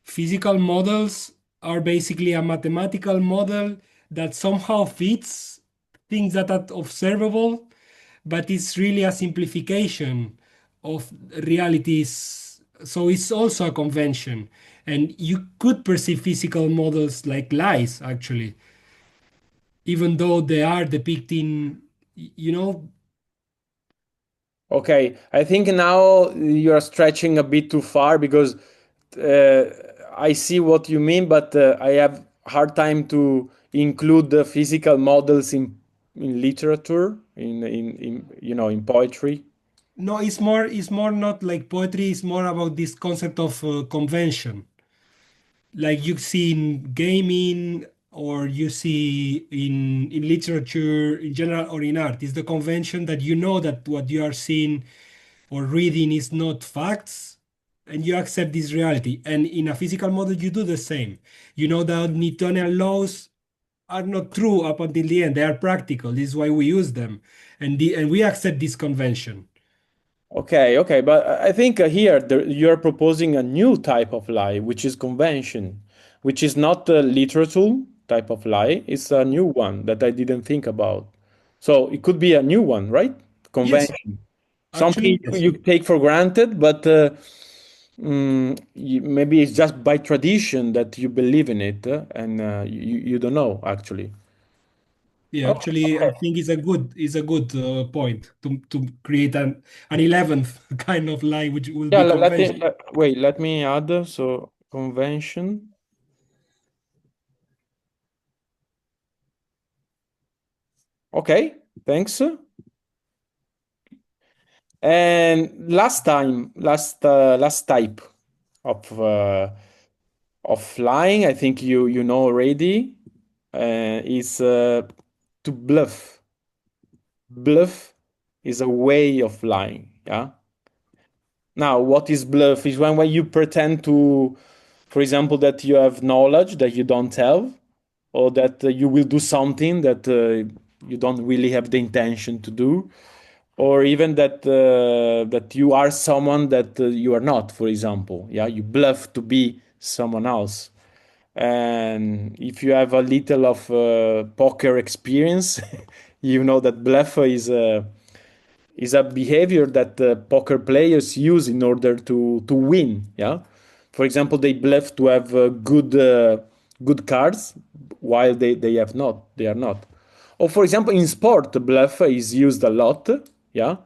Physical models are basically a mathematical model that somehow fits things that are observable, but it's really a simplification of realities. So it's also a convention. And you could perceive physical models like lies, actually, even though they are depicting, you know,
Okay, I think now you're stretching a bit too far because uh, I see what you mean, but I have hard time to include the physical models in literature, in in poetry.
no, it's more not like poetry, it's more about this concept of convention. Like you see in gaming or you see in literature in general or in art is the convention that you know that what you are seeing or reading is not facts, and you accept this reality. And in a physical model, you do the same. You know that Newtonian laws are not true up until the end. They are practical. This is why we use them, and we accept this convention.
Okay, okay, but I think here you're proposing a new type of lie, which is convention, which is not a literal type of lie. It's a new one that I didn't think about. So it could be a new one, right?
Yes,
Convention. Something
actually, yes.
you take for granted, but maybe it's just by tradition that you believe in it, and you don't know actually.
Yeah,
Oh,
actually, I think it's a good point to create an 11th kind of lie, which will
yeah,
be convention.
wait, let me add. So convention. Okay, thanks. And last type of lying, I think you know already, is to bluff. Bluff is a way of lying. Yeah. Now, what is bluff? Is when you pretend to, for example, that you have knowledge that you don't have, or that you will do something that you don't really have the intention to do, or even that you are someone that you are not. For example, yeah, you bluff to be someone else. And if you have a little of poker experience, you know that bluff is a behavior that poker players use in order to win. Yeah, for example, they bluff to have good cards while they have not. They are not. Or for example, in sport, bluff is used a lot. Yeah,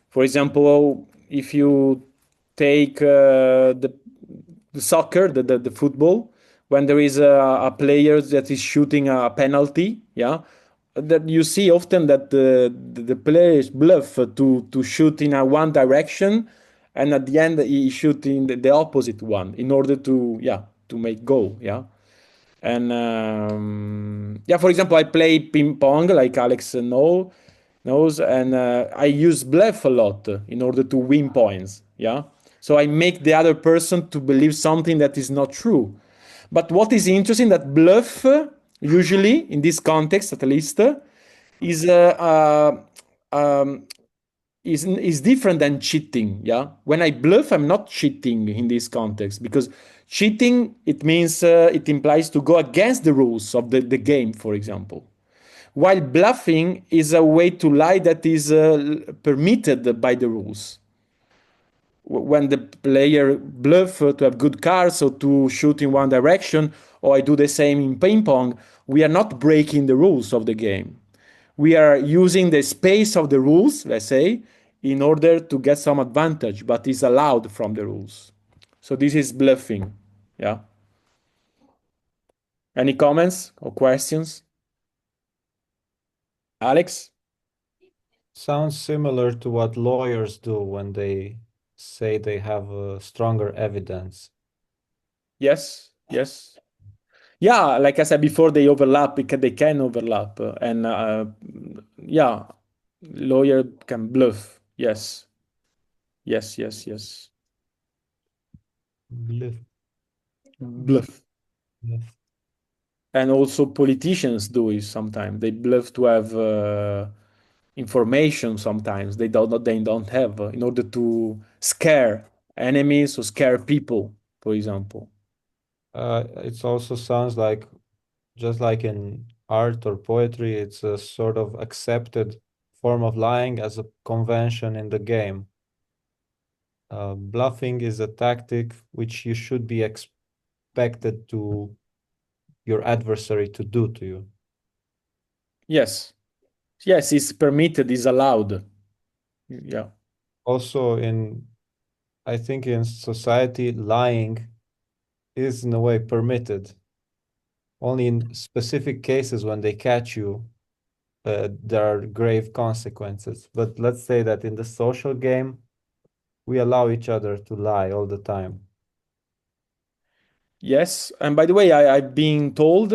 for example, if you take the soccer, the football, when there is a player that is shooting a penalty, yeah, that you see often that the players bluff to shoot in a one direction, and at the end he shoot in the opposite one in order to yeah to make goal. Yeah. And yeah, for example, I play ping pong like Alex knows, and I use bluff a lot in order to win points. Yeah, so I make the other person to believe something that is not true. But what is interesting that bluff usually in this context, at least, is is different than cheating. Yeah, when I bluff, I'm not cheating in this context because cheating it means it implies to go against the rules of the game, for example. While bluffing is a way to lie that is permitted by the rules. When the player bluff to have good cards or to shoot in one direction, or I do the same in ping pong, we are not breaking the rules of the game. We are using the space of the rules, let's say, in order to get some advantage, but is allowed from the rules. So this is bluffing. Yeah. Any comments or questions? Alex?
Sounds similar to what lawyers do when they say they have stronger evidence.
Yes, yes. Yeah, like I said before, they overlap because they can overlap. And yeah, lawyer can bluff. Yes, yes, yes, yes.
Bluff.
Bluff.
Bluff.
And also politicians do it sometimes. They bluff to have information sometimes they don't have in order to scare enemies or scare people, for example.
It also sounds like, just like in art or poetry, it's a sort of accepted form of lying as a convention in the game. Bluffing is a tactic which you should be expected to your adversary to do to you.
Yes, yes, it's permitted, it's allowed. Yeah.
Also, I think in society, lying is in a way permitted. Only in specific cases when they catch you, there are grave consequences. But let's say that in the social game, we allow each other to lie all the time.
Yes, and by the way, I've been told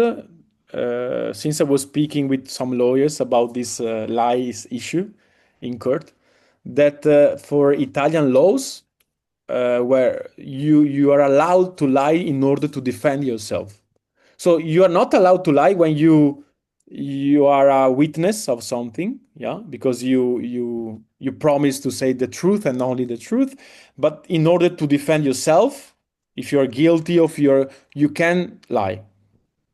since I was speaking with some lawyers about this lies issue in court, that for Italian laws, where you are allowed to lie in order to defend yourself. So you are not allowed to lie when you are a witness of something, yeah, because you promise to say the truth and only the truth. But in order to defend yourself, if you are guilty of you can lie.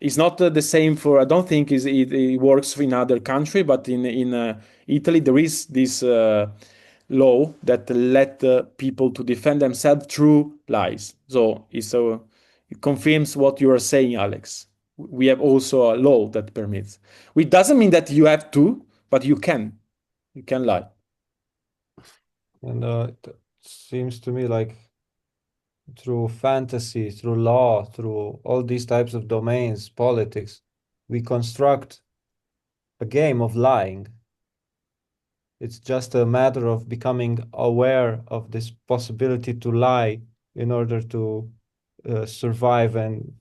It's not the same for. I don't think it works in other country, but in Italy there is this law that let people to defend themselves through lies. So it confirms what you are saying, Alex. We have also a law that permits. Which doesn't mean that you have to, but you can. You can lie.
And it seems to me like through fantasy, through law, through all these types of domains, politics, we construct a game of lying. It's just a matter of becoming aware of this possibility to lie in order to survive and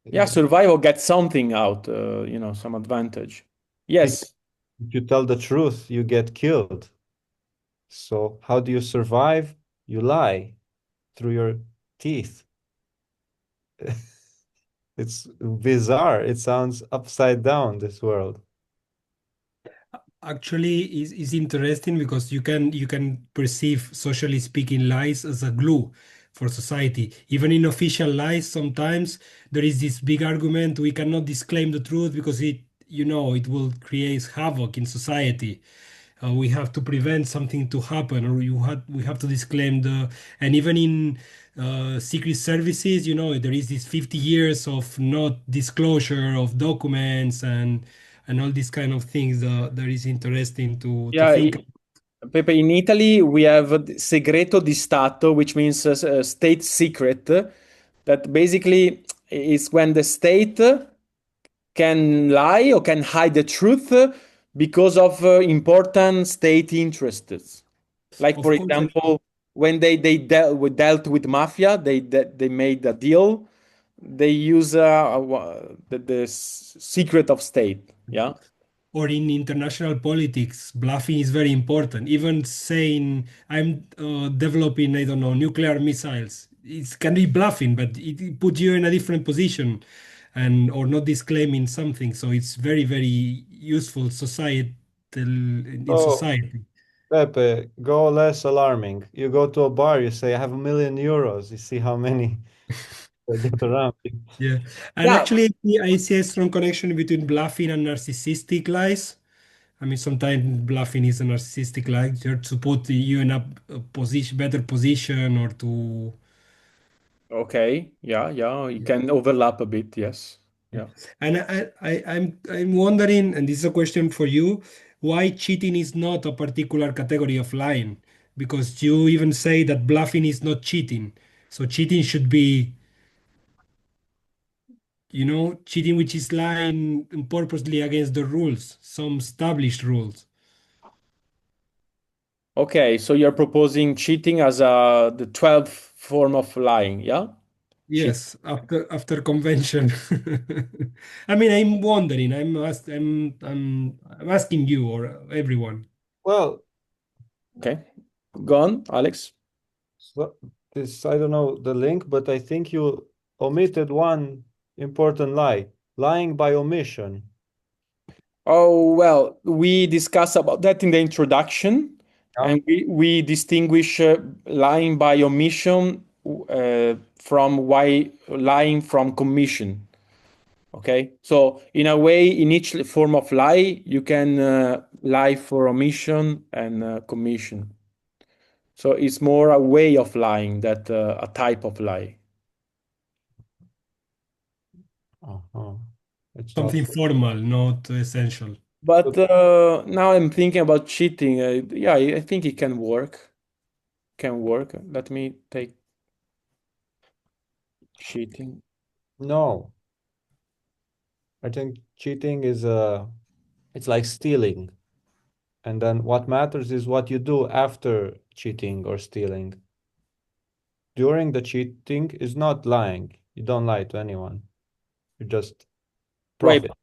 Yeah, survive or get something out, some advantage. Yes.
if you tell the truth, you get killed. So how do you survive? You lie through your teeth. It's bizarre. It sounds upside down, this world.
Actually, is interesting because you can perceive, socially speaking, lies as a glue for society. Even in official lies, sometimes there is this big argument: we cannot disclaim the truth because it will create havoc in society. We have to prevent something to happen, or we have to disclaim and even in secret services, there is this 50 years of not disclosure of documents and all these kind of things that is interesting to
Yeah,
think.
Pepe, in Italy we have segreto di Stato, which means state secret, that basically is when the state can lie or can hide the truth because of important state interests. Like,
Of
for
course,
example, when they dealt with mafia, they made a deal. They use the secret of state. Yeah.
or in international politics, bluffing is very important. Even saying I'm developing, I don't know, nuclear missiles, it can be bluffing, but it puts you in a different position, and or not disclaiming something. So it's very, very useful in
Oh,
society.
Pepe, go less alarming. You go to a bar, you say, I have €1 million. You see how many get around.
Yeah, and
Yeah.
actually, I see a strong connection between bluffing and narcissistic lies. I mean, sometimes bluffing is a narcissistic lie, just to put you in a better position, or to.
Okay. Yeah. Yeah. You
Yeah.
can overlap a bit. Yes.
Yeah.
Yeah.
And I'm wondering, and this is a question for you, why cheating is not a particular category of lying? Because you even say that bluffing is not cheating. So cheating should be, cheating which is lying purposely against the rules, some established rules.
Okay. So you're proposing cheating as the 12th form of lying. Yeah. Cheat.
Yes, after convention. I mean, I'm wondering. I'm asking you or everyone.
Well,
Okay. Go on, Alex.
so I don't know the link, but I think you omitted one important lie, lying by omission.
Oh, well, we discussed about that in the introduction,
Yeah.
and we distinguish lying by omission from why lying from commission. Okay, so in a way, in each form of lie, you can lie for omission and commission. So it's more a way of lying that a type of lie.
Uh-huh. It's not.
Something formal, not essential.
But now I'm thinking about cheating. Yeah, I think it can work. Can work. Let me take cheating.
No, I think cheating is it's like stealing. And then what matters is what you do after cheating or stealing. During the cheating is not lying. You don't lie to anyone. You're just
Wait,
profit.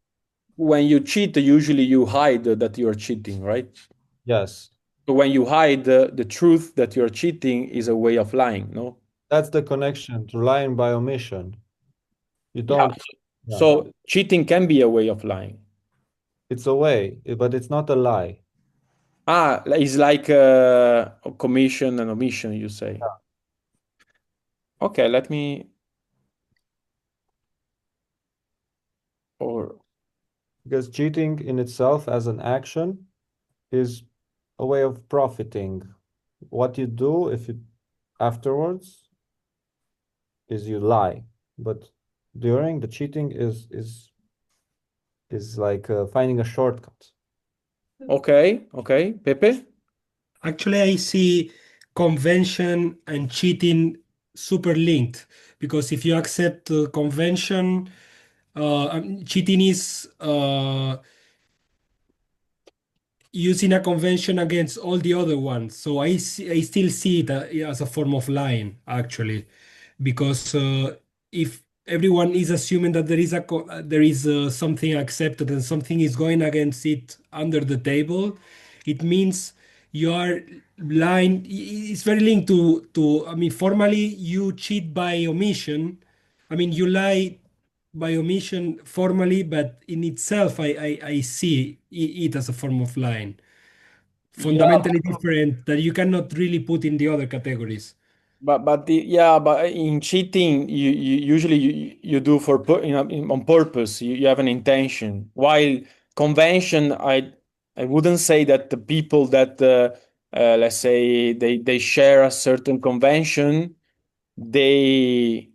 when you cheat, usually you hide that you are cheating, right?
Yes,
So when you hide the truth that you're cheating is a way of lying, no?
that's the connection to lying by omission. You
Yeah.
don't, yeah,
So cheating can be a way of lying.
it's a way, but it's not a lie.
Ah, it's like commission and omission, you say. Okay, let me. Or
Because cheating in itself as an action is a way of profiting. What you do if you afterwards is you lie, but during the cheating is like finding a shortcut.
okay, Pepe.
Actually, I see convention and cheating super linked because if you accept convention, cheating is using a convention against all the other ones. So I still see it as a form of lying, actually, because if everyone is assuming that there is something accepted and something is going against it under the table, it means you are lying. It's very linked to. I mean, formally you cheat by omission. I mean, you lie by omission formally, but in itself, I see it as a form of lying.
Yeah,
Fundamentally different that you cannot really put in the other categories.
but in cheating, you usually you do for on purpose. You have an intention. While convention, I wouldn't say that the people that let's say they share a certain convention, they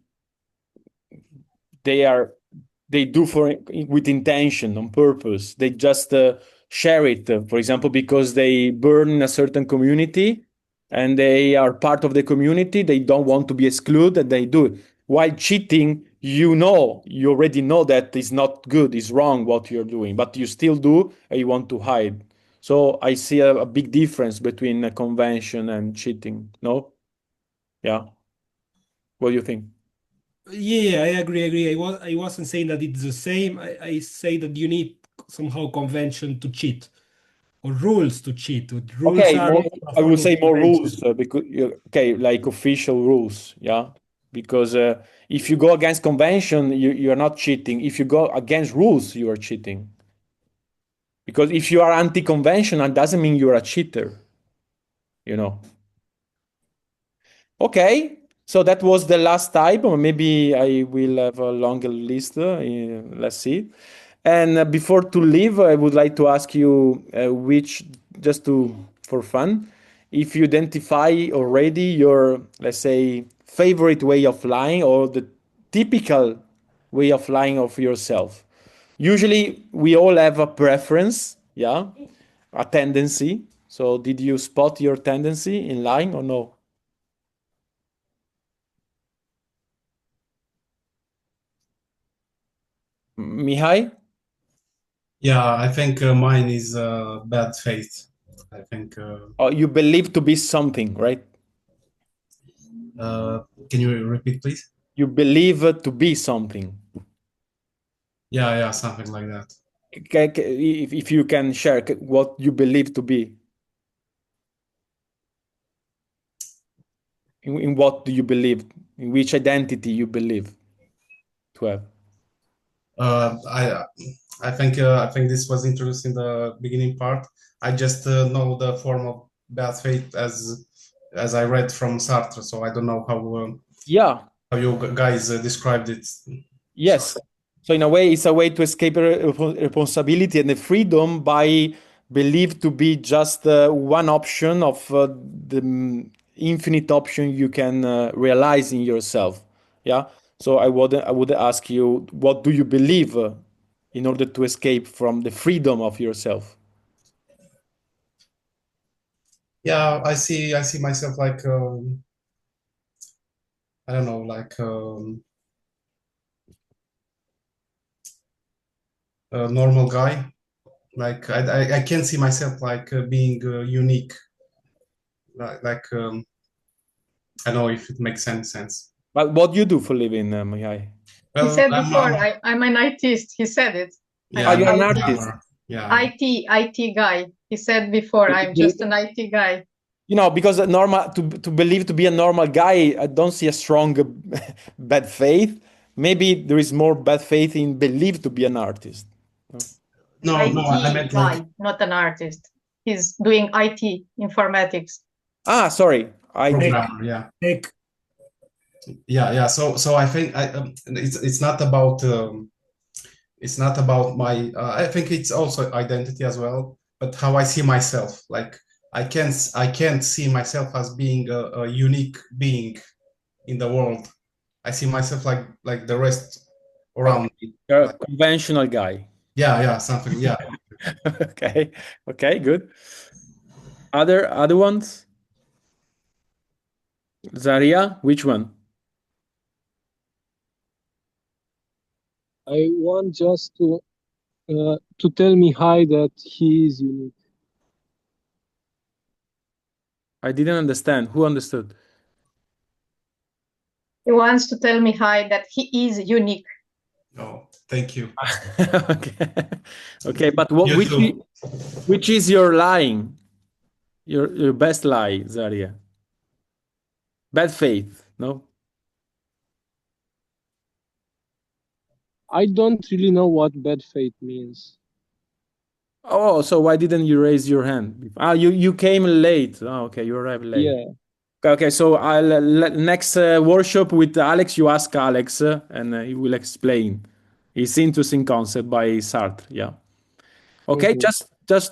they are they do for with intention on purpose. They just share it, for example, because they burn in a certain community and they are part of the community. They don't want to be excluded. They do it. While cheating, you already know that it's not good, it's wrong what you're doing, but you still do and you want to hide. So I see a big difference between a convention and cheating. No? Yeah. What do you think?
Yeah, I agree. I wasn't saying that it's the same. I say that you need somehow convention to cheat or rules to cheat. Rules
Okay,
are
more,
also a
I would
form of
say more
convention.
rules because okay, like official rules, yeah. Because if you go against convention, you are not cheating. If you go against rules, you are cheating. Because if you are anti-conventional, doesn't mean you're a cheater, you know. Okay, so that was the last type, or maybe I will have a longer list. Let's see. And before to leave, I would like to ask you which, just to for fun, if you identify already your, let's say, favorite way of lying or the typical way of lying of yourself. Usually, we all have a preference, yeah, a tendency. So, did you spot your tendency in lying or no? Mihai?
Yeah, I think mine is bad faith. I think.
Oh, you believe to be something, right?
Can you repeat, please?
You believe to be something.
Yeah, something like that.
If you can share what you believe to be. In what do you believe? In which identity you believe to have?
Uh, I I think this was introduced in the beginning part. I just know the form of bad faith as I read from Sartre, so I don't know
Yeah,
how you guys described it.
yes.
So
So in a way, it's a way to escape responsibility and the freedom by believed to be just one option of the infinite option you can realize in yourself. Yeah. So I would ask you, what do you believe in order to escape from the freedom of yourself?
yeah, I see myself like I don't know, like a normal guy. Like I can't see myself like being unique. Like I don't know if it makes any sense.
But what do you do for living, Mihai?
He
Well,
said before, I'm an artist. He said it.
yeah,
you're an
IT,
artist.
yeah.
IT guy. He said before, I'm just an IT guy.
Because normal to believe to be a normal guy, I don't see a strong bad faith. Maybe there is more bad faith in believe to be an artist.
No,
IT
I meant like
guy, not an artist. He's doing IT, informatics.
Sorry,
programmer, yeah.
Tech.
Yeah. So I think it's not about my I think it's also identity as well, but how I see myself. Like I can't see myself as being a unique being in the world. I see myself like the rest around me.
you're a
Like,
conventional guy.
yeah, something. Yeah.
Okay, good. Other ones? Zaria, which one?
I want just to tell Mihai that he is unique.
I didn't understand. Who understood?
He wants to tell Mihai that he is unique.
Oh, thank you.
Okay, but
You too.
which is your lying? Your best lie, Zaria? Bad faith, no?
I don't really know what bad faith means.
Oh, so why didn't you raise your hand? You came late. Oh, okay, you arrived late.
Yeah.
Okay, so I'll next workshop with Alex, you ask Alex, and he will explain. It's interesting concept by Sartre. Yeah. Okay, just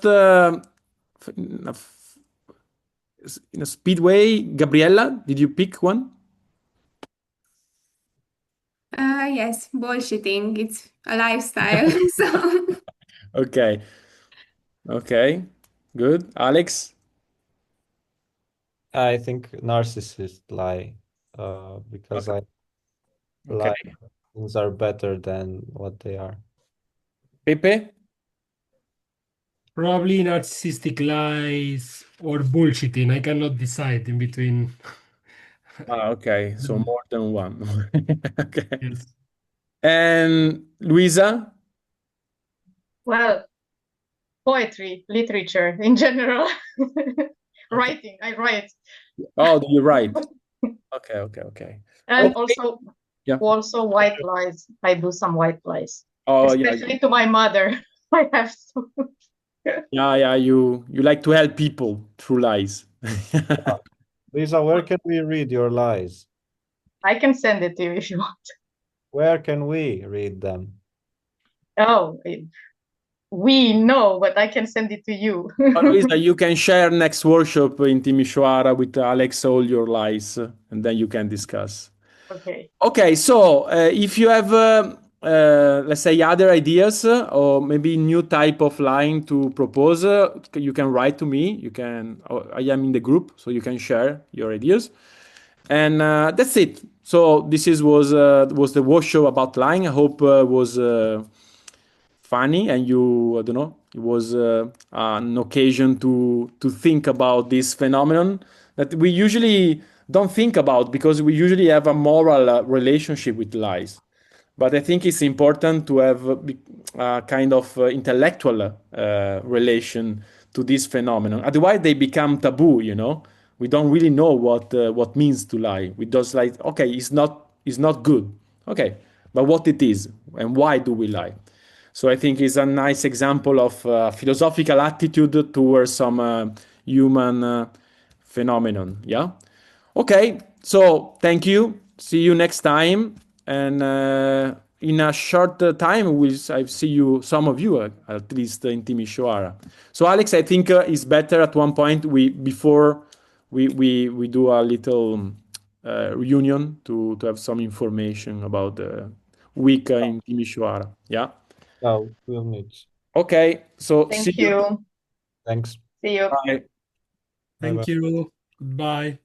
in a speedway. Gabriella, did you pick one?
Yes, bullshitting. It's a lifestyle. So
Okay. Okay. Good. Alex?
I think narcissists lie because I
Okay.
lie things are better than what they are.
Pepe?
Probably narcissistic lies or bullshitting. I cannot decide in between.
Okay. So more than one. Okay.
Yes.
And Luisa?
Well, poetry, literature in general. Writing, I write.
Oh, do you write? Okay.
And
Yeah.
also white lies. I do some white lies.
Oh,
Especially to my mother. I have to.
Yeah. You like to help people through lies.
Lisa, where can we read your lies?
I can send it to you if you want.
Where can we read them?
Oh, we know, but I can send it to you.
Luisa, you can share next workshop in Timisoara with Alex all your lies, and then you can discuss.
Okay.
Okay, so if you have, let's say, other ideas or maybe new type of line to propose, you can write to me. I am in the group, so you can share your ideas. And that's it. So this was the workshop about lying. I hope was funny, and I don't know, it was an occasion to think about this phenomenon that we usually don't think about because we usually have a moral relationship with lies. But I think it's important to have a kind of intellectual relation to this phenomenon. Otherwise, they become taboo. We don't really know what means to lie. We just like, okay, it's not good. Okay, but what it is and why do we lie? So I think it's a nice example of philosophical attitude towards some human phenomenon. Yeah. Okay. So thank you. See you next time. And in a short time, I see you, some of you, at least in Timisoara. So Alex, I think it's better at one point before we do a little reunion to have some information about the week in Timisoara. Yeah.
Oh, we'll meet.
Okay, so see
Thank
you.
you.
Thanks.
See you.
Bye.
Thank you. Goodbye.